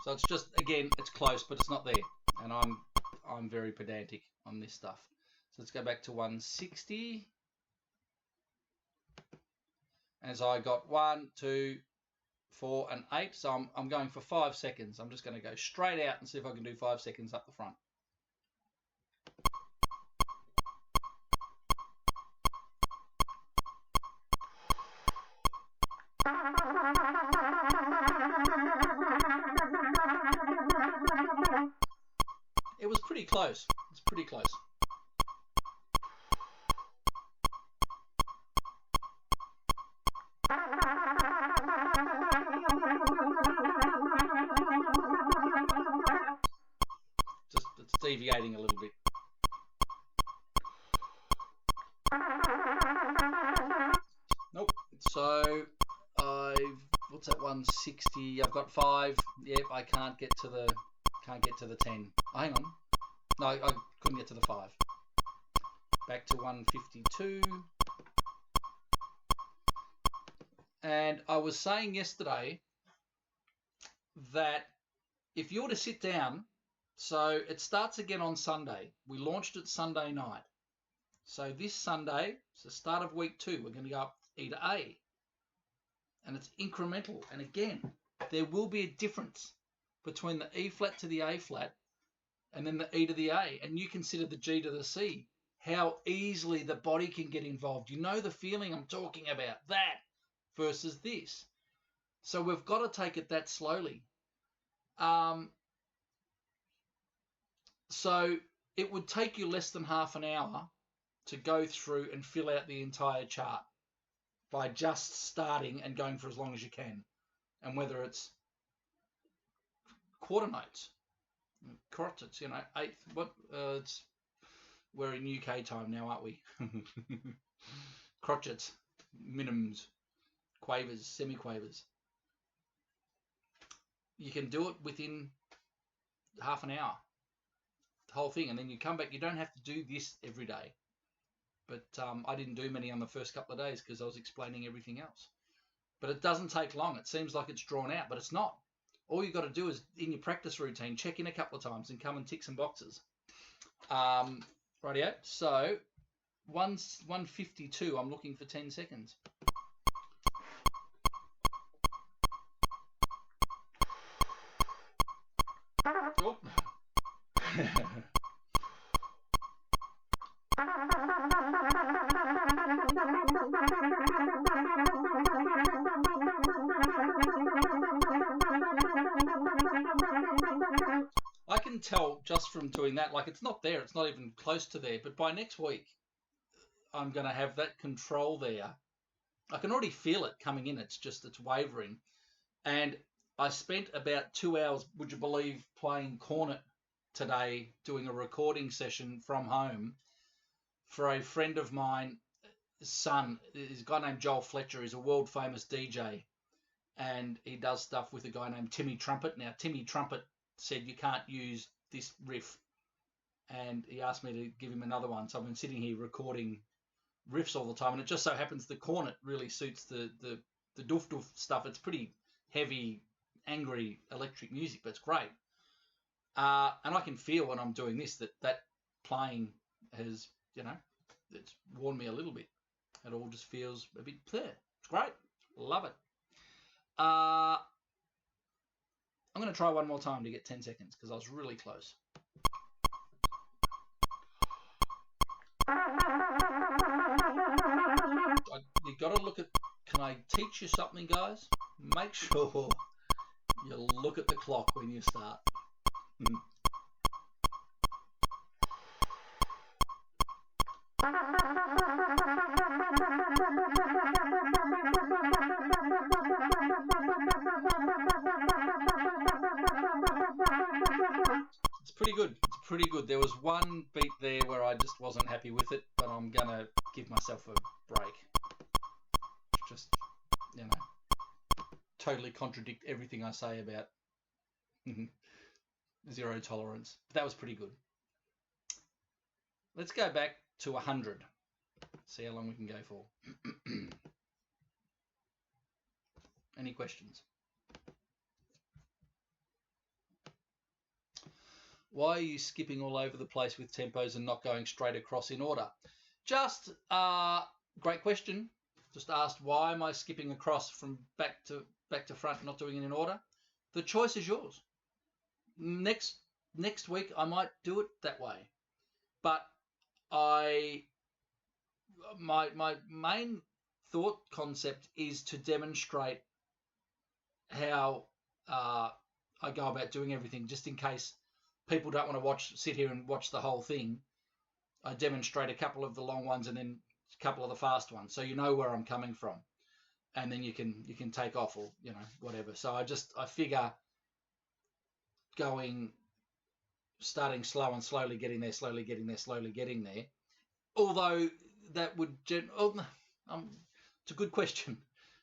So it's just, again, it's close, but it's not there, and I'm very pedantic on this stuff. So let's go back to 160. As I got 1, 2, 4, and 8, so I'm going for 5 seconds. I'm just going to go straight out and see if I can do 5 seconds up the front. It was pretty close. It's pretty close. Just it's deviating a little bit. Nope. So what's that, 160? I've got 5. Yep, I can't get to the 10. Oh, hang on. No, I couldn't get to the 5. Back to 152. And I was saying yesterday that if you were to sit down, so it starts again on Sunday. We launched it Sunday night. So this Sunday, it's the start of week 2, we're going to go up E to A. And it's incremental. And again, there will be a difference between the E flat to the A flat and then the E to the A. And you consider the G to the C, how easily the body can get involved. You know the feeling I'm talking about, that versus this. So we've got to take it that slowly. So it would take you less than half an hour to go through and fill out the entire chart by just starting and going for as long as you can. And whether it's quarter notes, Crotchets, 8th. What? We're in UK time now, aren't we? Crotchets, minims, quavers, semi-quavers. You can do it within half an hour, the whole thing, and then you come back. You don't have to do this every day. But I didn't do many on the first couple of days because I was explaining everything else. But it doesn't take long. It seems like it's drawn out, but it's not. All you've got to do is, in your practice routine, check in a couple of times and come and tick some boxes. Rightio. So 152, I'm looking for 10 seconds. Oh. I can tell just from doing that, like, it's not there, it's not even close to there, but by next week, I'm going to have that control there. I can already feel it coming in, it's wavering. And I spent about 2 hours, would you believe, playing cornet today, doing a recording session from home for a friend of mine, son. There's a guy named Joel Fletcher. He's a world famous DJ, and he does stuff with a guy named Timmy Trumpet. Now, Timmy Trumpet said you can't use this riff, and he asked me to give him another one. So I've been sitting here recording riffs all the time, and it just so happens the cornet really suits the doof doof stuff. It's pretty heavy, angry electric music, but it's great. And I can feel when I'm doing this that playing has, it's worn me a little bit. It all just feels a bit clear. It's great. Love it. I'm going to try one more time to get 10 seconds because I was really close. You got to look at, can I teach you something, guys? Make sure you look at the clock when you start. It's pretty good. It's pretty good. There was one beat there where I just wasn't happy with it, but I'm going to give myself a break. Just, totally contradict everything I say about zero tolerance. But that was pretty good. Let's go back to 100. See how long we can go for. Any questions? Why are you skipping all over the place with tempos and not going straight across in order? Just great question. Just asked, why am I skipping across from back to front, not doing it in order? The choice is yours. Next week I might do it that way, but my main thought concept is to demonstrate how I go about doing everything, just in case people don't want to sit here and watch the whole thing. I demonstrate a couple of the long ones and then a couple of the fast ones, so you know where I'm coming from, and then you can take off, or whatever. So I figure starting slow and slowly getting there, slowly getting there, slowly getting there. Although that would it's a good question,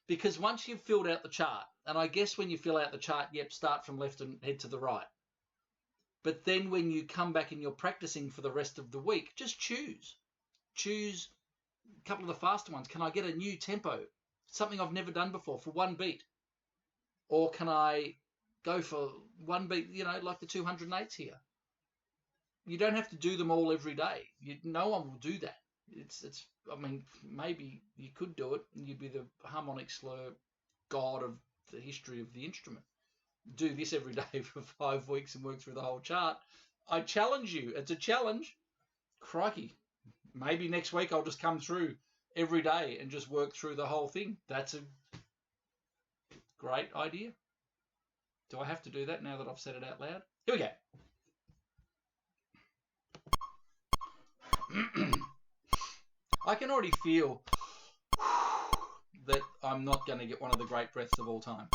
because once you've filled out the chart, and I guess when you fill out the chart, start from left and head to the right. But then when you come back and you're practicing for the rest of the week, just choose a couple of the faster ones. Can I get a new tempo, something I've never done before, for one beat? Or can I go for one beat, like the 208s here? You don't have to do them all every day. No one will do that. Maybe you could do it and you'd be the harmonic slur god of the history of the instrument. Do this every day for 5 weeks and work through the whole chart. I challenge you. It's a challenge. Crikey. Maybe next week I'll just come through every day and just work through the whole thing. That's a great idea. Do I have to do that now that I've said it out loud? Here we go. I can already feel that I'm not going to get one of the great breaths of all time.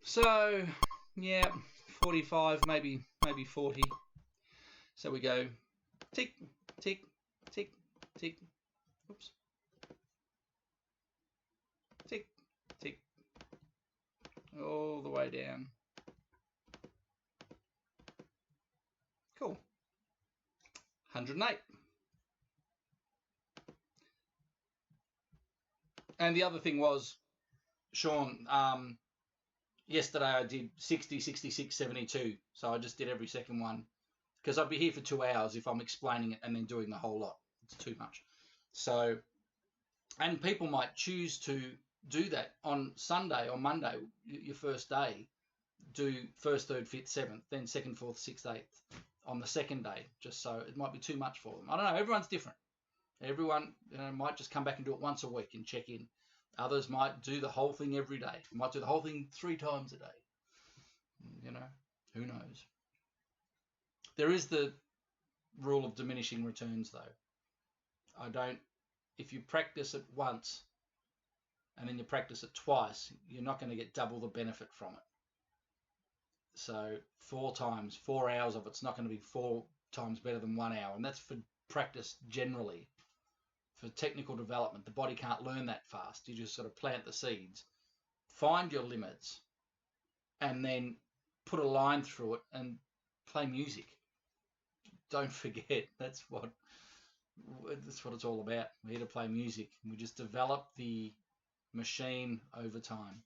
So, yeah, 45, maybe 40. So we go tick, tick, tick, tick, oops, tick, tick, all the way down. Cool. 108. And the other thing was, Sean, yesterday I did 60, 66, 72. So I just did every second one because I'd be here for 2 hours if I'm explaining it and then doing the whole lot. It's too much. So, and people might choose to do that on Sunday or Monday, your first day, do first, third, fifth, seventh, then second, fourth, sixth, eighth on the second day, just so it might be too much for them. I don't know. Everyone's different. Everyone, might just come back and do it once a week and check in. Others might do the whole thing every day. Might do the whole thing 3 times a day. Who knows? There is the rule of diminishing returns, though. If you practice it once and then you practice it twice, you're not going to get double the benefit from it. So 4 times, 4 hours of it's not going to be 4 times better than 1 hour. And that's for practice generally. For technical development, the body can't learn that fast. You just sort of plant the seeds, find your limits, and then put a line through it and play music. Don't forget, that's what it's all about. We're here to play music. We just develop the machine over time.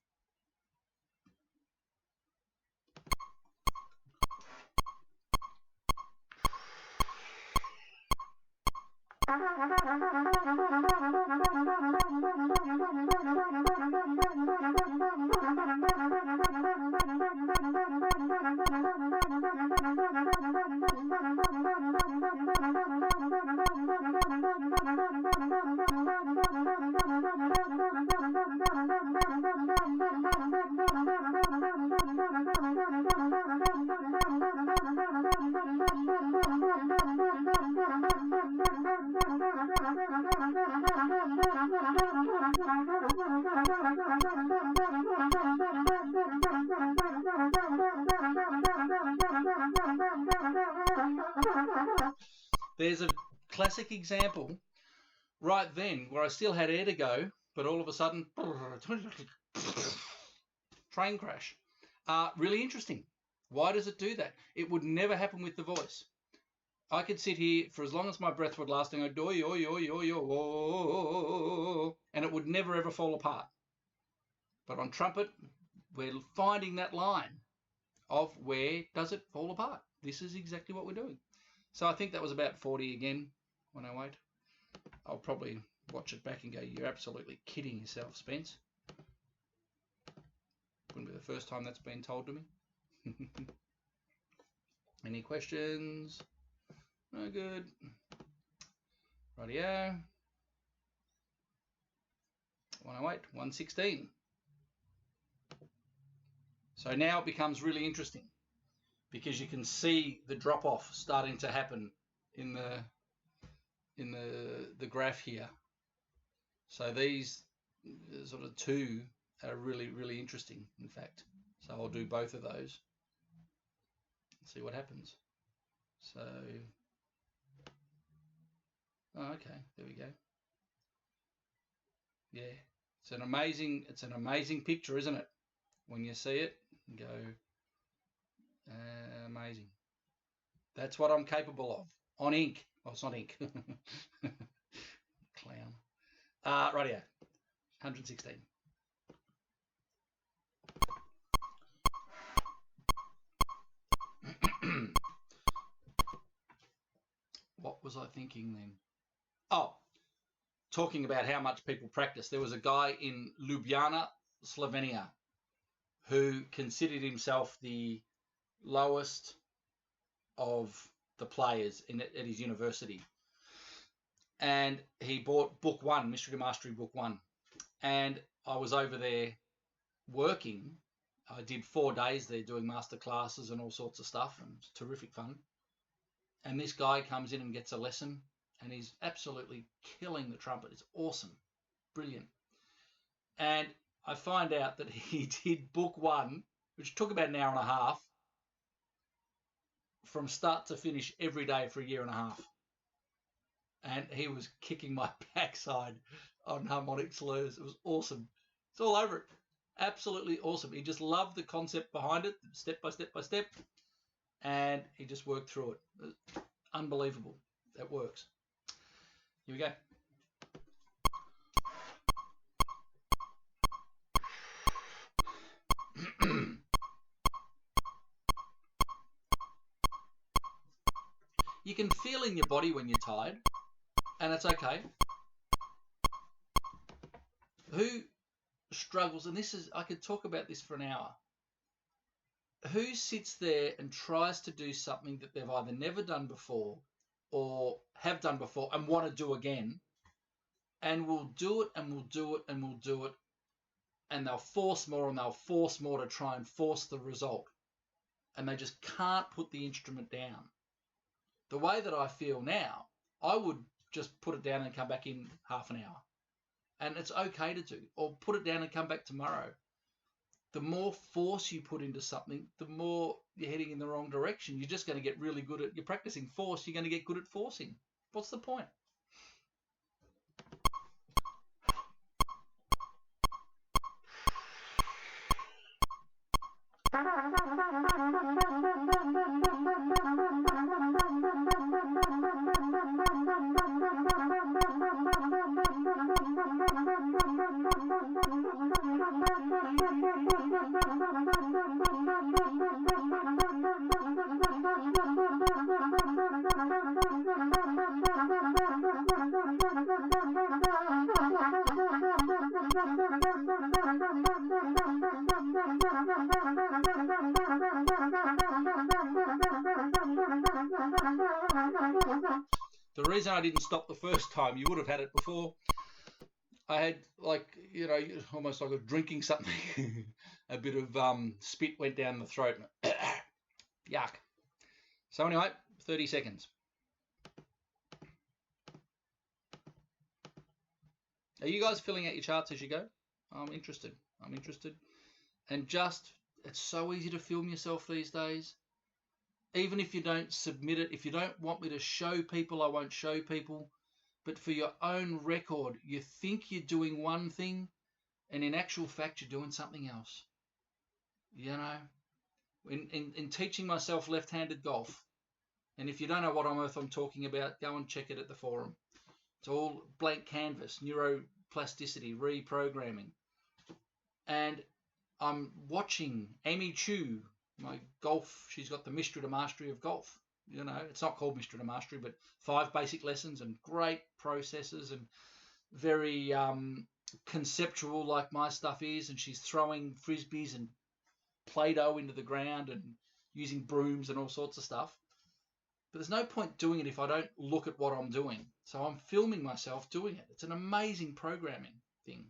There's a classic example right then where I still had air to go, but all of a sudden, train crash. Really interesting. Why does it do that? It would never happen with the voice. I could sit here for as long as my breath would last and go, and it would never ever fall apart. But on trumpet, we're finding that line of where does it fall apart. This is exactly what we're doing. So I think that was about 40 again, 108. I'll probably watch it back and go, you're absolutely kidding yourself, Spence. Wouldn't be the first time that's been told to me. Any questions? No good. Rightio. 108, 116. So now it becomes really interesting because you can see the drop-off starting to happen in the graph here. So these sort of 2 are really, really interesting, in fact. So I'll do both of those and see what happens. So, okay, there we go. Yeah, it's an amazing picture, isn't it? When you see it, and go, Amazing. That's what I'm capable of. On ink. Oh, it's not ink. Clown. Rightio. 116. What was I thinking then? Oh, talking about how much people practice. There was a guy in Ljubljana, Slovenia, who considered himself the lowest of the players at his university. And he bought book one, Mystery to Mastery book one. And I was over there working. I did 4 days there doing master classes and all sorts of stuff, and it's terrific fun. And this guy comes in and gets a lesson, and he's absolutely killing the trumpet. It's awesome, brilliant. And I find out that he did book one, which took about an hour and a half, from start to finish every day for a year and a half. And he was kicking my backside on harmonic slurs. It was awesome. It's all over it. Absolutely awesome. He just loved the concept behind it, step by step by step, and he just worked through it. Unbelievable. That works. Here we go. You can feel in your body when you're tired, and it's okay. Who struggles, and this is, I could talk about this for an hour. Who sits there and tries to do something that they've either never done before or have done before and want to do again, and will do it and will do it and will do it, and they'll force more and they'll force more to try and force the result, and they just can't put the instrument down. The way that I feel now, I would just put it down and come back in half an hour. And it's okay to do. Or put it down and come back tomorrow. The more force you put into something, the more you're heading in the wrong direction. You're just going to get really good at, you're practicing force, you're going to get good at forcing. What's the point? The reason I didn't stop the first time, you would have had it before. I had, like, you know, almost like I was drinking something. A bit of spit went down the throat. Yuck. So anyway, 30 seconds. Are you guys filling out your charts as you go? I'm interested. And just, it's so easy to film yourself these days. Even if you don't submit it, if you don't want me to show people, I won't show people. But for your own record, you think you're doing one thing, and in actual fact, you're doing something else. You know, in teaching myself left-handed golf, and if you don't know what on earth I'm talking about, go and check it at the forum. It's all blank canvas, neuroplasticity, reprogramming. And I'm watching Amy Chu, my golf, she's got the Mystery to Mastery of golf. You know, it's not called Mystery to Mastery, but 5 basic lessons and great processes and very conceptual like my stuff is. And she's throwing frisbees and Play-Doh into the ground and using brooms and all sorts of stuff. But there's no point doing it if I don't look at what I'm doing. So I'm filming myself doing it. It's an amazing programming thing.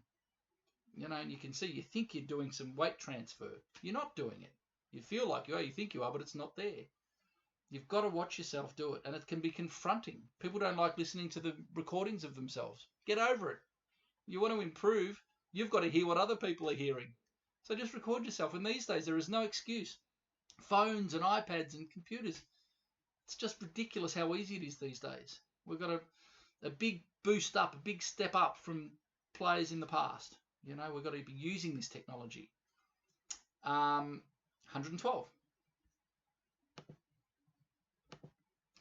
You know, and you can see, you think you're doing some weight transfer. You're not doing it. You feel like you are, you think you are, but it's not there. You've got to watch yourself do it, and it can be confronting. People don't like listening to the recordings of themselves. Get over it. You want to improve, you've got to hear what other people are hearing. So just record yourself. And these days, there is no excuse. Phones and iPads and computers. It's just ridiculous how easy it is these days. We've got a big boost up, a big step up from players in the past. You know, we've got to be using this technology. 112.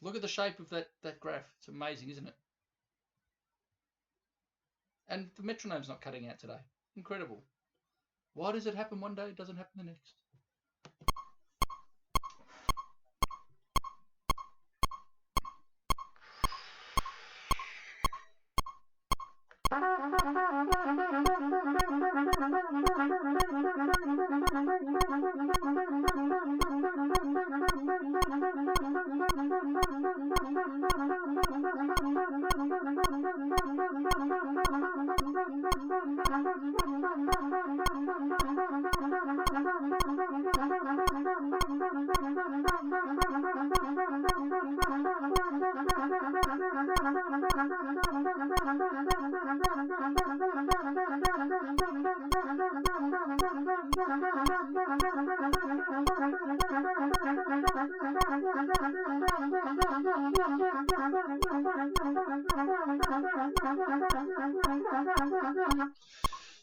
Look at the shape of that graph. It's amazing, isn't it? And the metronome's not cutting out today. Incredible. Why does it happen one day? It doesn't happen the next.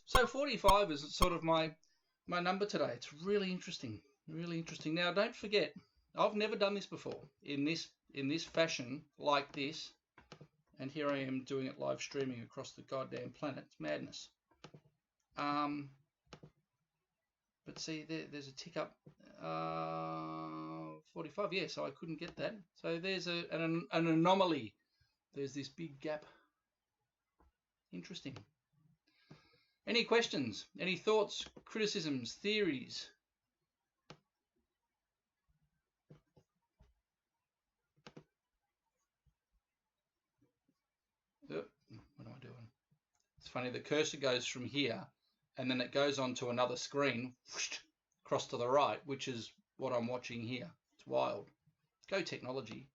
So 45 is sort of my number today. It's really interesting, really interesting. Now, don't forget, I've never done this before in this fashion like this, and here I am doing it live streaming across the goddamn planet. It's madness. But see, there's a tick up. 45, yeah, so I couldn't get that. So there's an anomaly. There's this big gap. Interesting. Any questions? Any thoughts, criticisms, theories? What am I doing? It's funny, the cursor goes from here and then it goes onto another screen, whoosh, across to the right, which is what I'm watching here. It's wild. Go technology.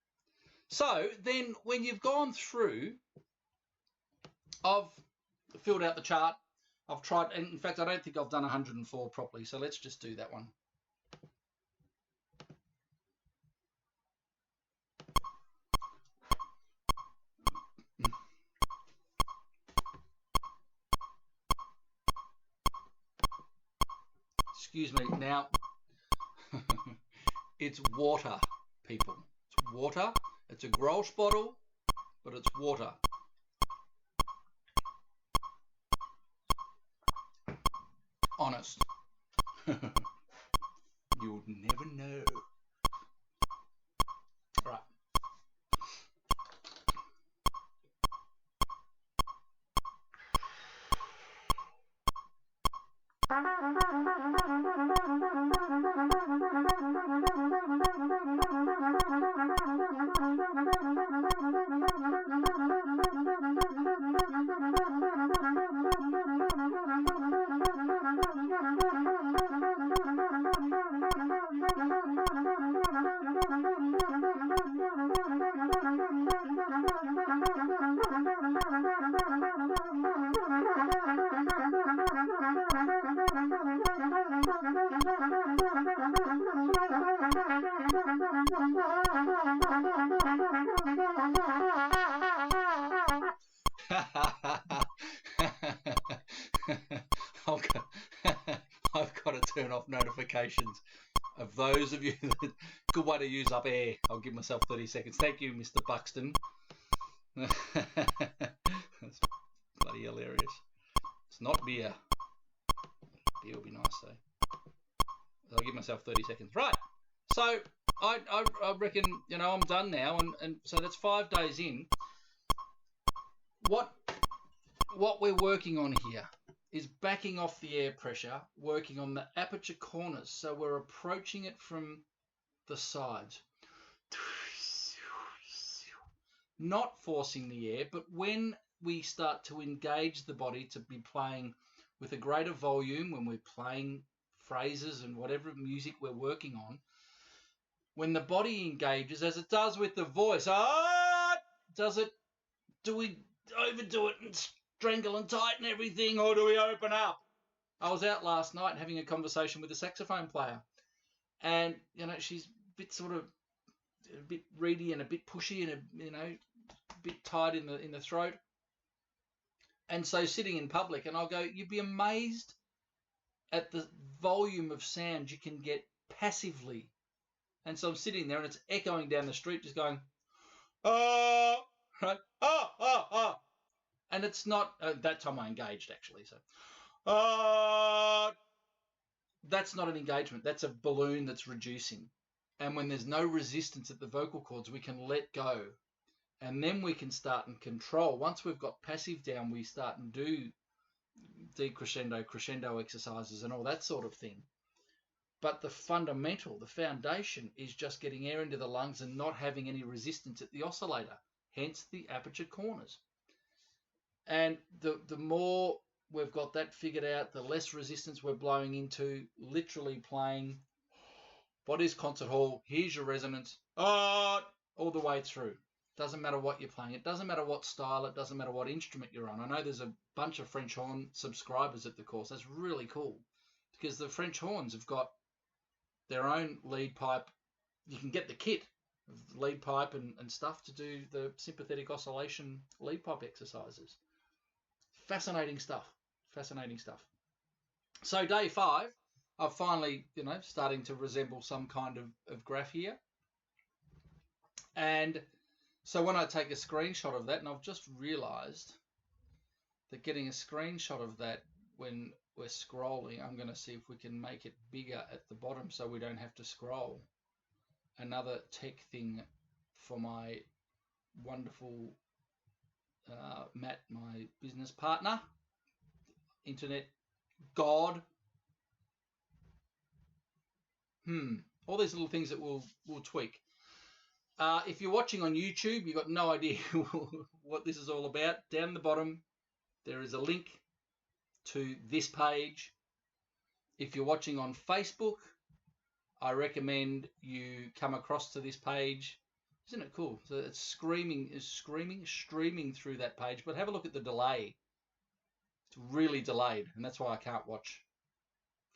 So then when you've gone through, I've filled out the chart. I've tried, and in fact, I don't think I've done 104 properly, so let's just do that one. Excuse me, now, it's water, people. It's water. It's a Grolsch bottle, but it's water. Honest. You'll never know. Right. I've got to turn off notifications of those of you that good way to use up air. I'll give myself 30 seconds. Thank you, Mr. Buxton. That's bloody hilarious. It's not beer. Beer will be nice though. I'll give myself 30 seconds. Right. So I reckon, you know, I'm done now, and so that's 5 days in. What we're working on here is backing off the air pressure, working on the aperture corners. So we're approaching it from the sides. Not forcing the air, but when we start to engage the body to be playing with a greater volume, when we're playing phrases and whatever music we're working on, when the body engages, as it does with the voice, do we overdo it and strangle and tighten everything, or do we open up? I was out last night having a conversation with a saxophone player, and you know, she's a bit reedy and a bit pushy and a bit tight in the throat. And so sitting in public, and I'll go, you'd be amazed at the volume of sound you can get passively. And so I'm sitting there and it's echoing down the street, just going, right? And it's not, that time I engaged actually. So, that's not an engagement. That's a balloon that's reducing. And when there's no resistance at the vocal cords, we can let go. And then we can start and control. Once we've got passive down, we start and do decrescendo, crescendo exercises and all that sort of thing. But the fundamental, the foundation, is just getting air into the lungs and not having any resistance at the oscillator, hence the aperture corners. And the more we've got that figured out, the less resistance we're blowing into, literally playing what is concert hall, here's your resonance, all the way through. Doesn't matter what you're playing. It doesn't matter what style. It doesn't matter what instrument you're on. I know there's a bunch of French horn subscribers at the course. That's really cool because the French horns have got their own lead pipe. You can get the kit of lead pipe and stuff to do the sympathetic oscillation lead pipe exercises. Fascinating stuff. Fascinating stuff. So day 5, I'm finally, starting to resemble some kind of graph here. And so when I take a screenshot of that, and I've just realized that getting a screenshot of that when we're scrolling, I'm going to see if we can make it bigger at the bottom so we don't have to scroll. Another tech thing for my wonderful Matt, my business partner, internet god. All these little things that we'll tweak. If you're watching on YouTube, you've got no idea what this is all about. Down the bottom, there is a link to this page. If you're watching on Facebook, I recommend you come across to this page. Isn't it cool? So it's streaming through that page, but have a look at the delay. It's really delayed, and that's why I can't watch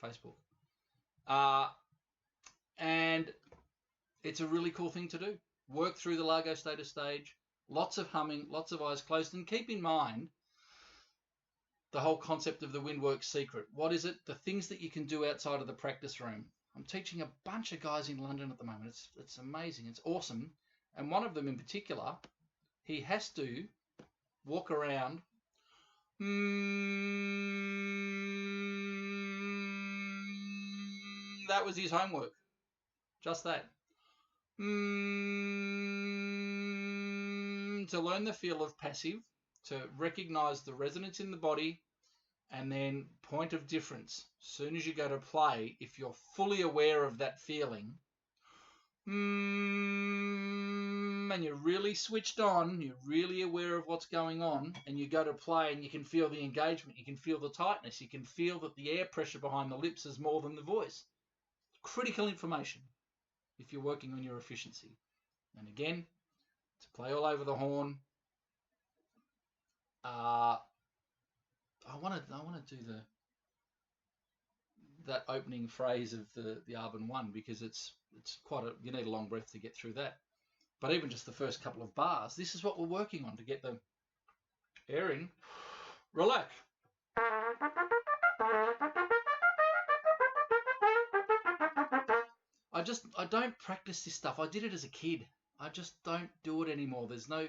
Facebook. And it's a really cool thing to do. Work through the Largo status stage, lots of humming, lots of eyes closed, and keep in mind the whole concept of the Windworks secret. What is it? The things that you can do outside of the practice room. I'm teaching a bunch of guys in London at the moment. It's amazing. It's awesome. And one of them in particular, he has to walk around. That was his homework. Just that. To learn the feel of passive, to recognize the resonance in the body, and then point of difference. As soon as you go to play, if you're fully aware of that feeling, and you're really switched on, you're really aware of what's going on, and you go to play and you can feel the engagement, you can feel the tightness, you can feel that the air pressure behind the lips is more than the voice. Critical information if you're working on your efficiency. And again, to play all over the horn, I want to do that opening phrase of the Arban 1 because it's quite you need a long breath to get through that. But even just the first couple of bars, this is what we're working on to get the air in. Relax. I don't practice this stuff. I did it as a kid. I just don't do it anymore. There's no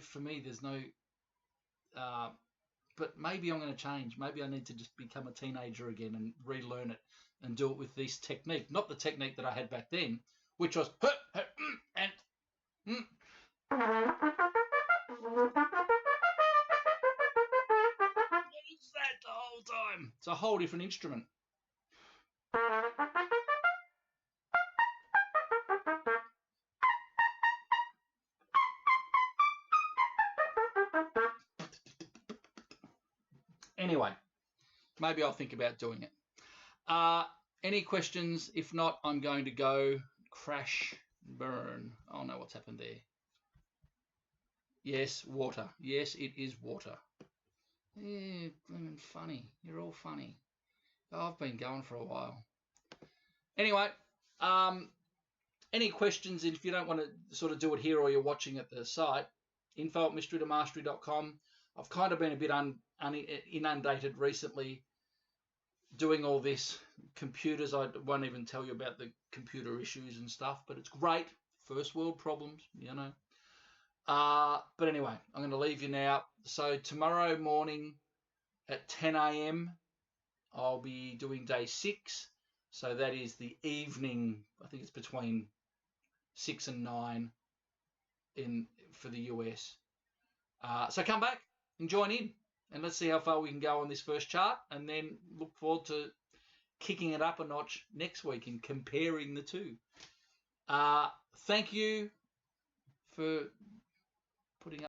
but maybe I'm going to change. Maybe I need to just become a teenager again and relearn it and do it with this technique. Not the technique that I had back then, which was and it's that the whole time. It's a whole different instrument. Anyway, maybe I'll think about doing it. Any questions? If not, I'm going to go crash, burn. Oh no, what's happened there? Yes, water. Yes, it is water. Yeah, funny. You're all funny. Oh, I've been going for a while. Anyway, any questions? If you don't want to sort of do it here or you're watching at the site, info@mysterytomastery.com. I've kind of been a bit inundated recently doing all this. Computers, I won't even tell you about the computer issues and stuff, but it's great. First world problems, But anyway, I'm going to leave you now. So tomorrow morning at 10 a.m. I'll be doing day 6. So that is the evening. I think it's between 6 and 9 for the US. So come back and join in, and let's see how far we can go on this first chart, and then look forward to kicking it up a notch next week and comparing the two. Thank you for putting up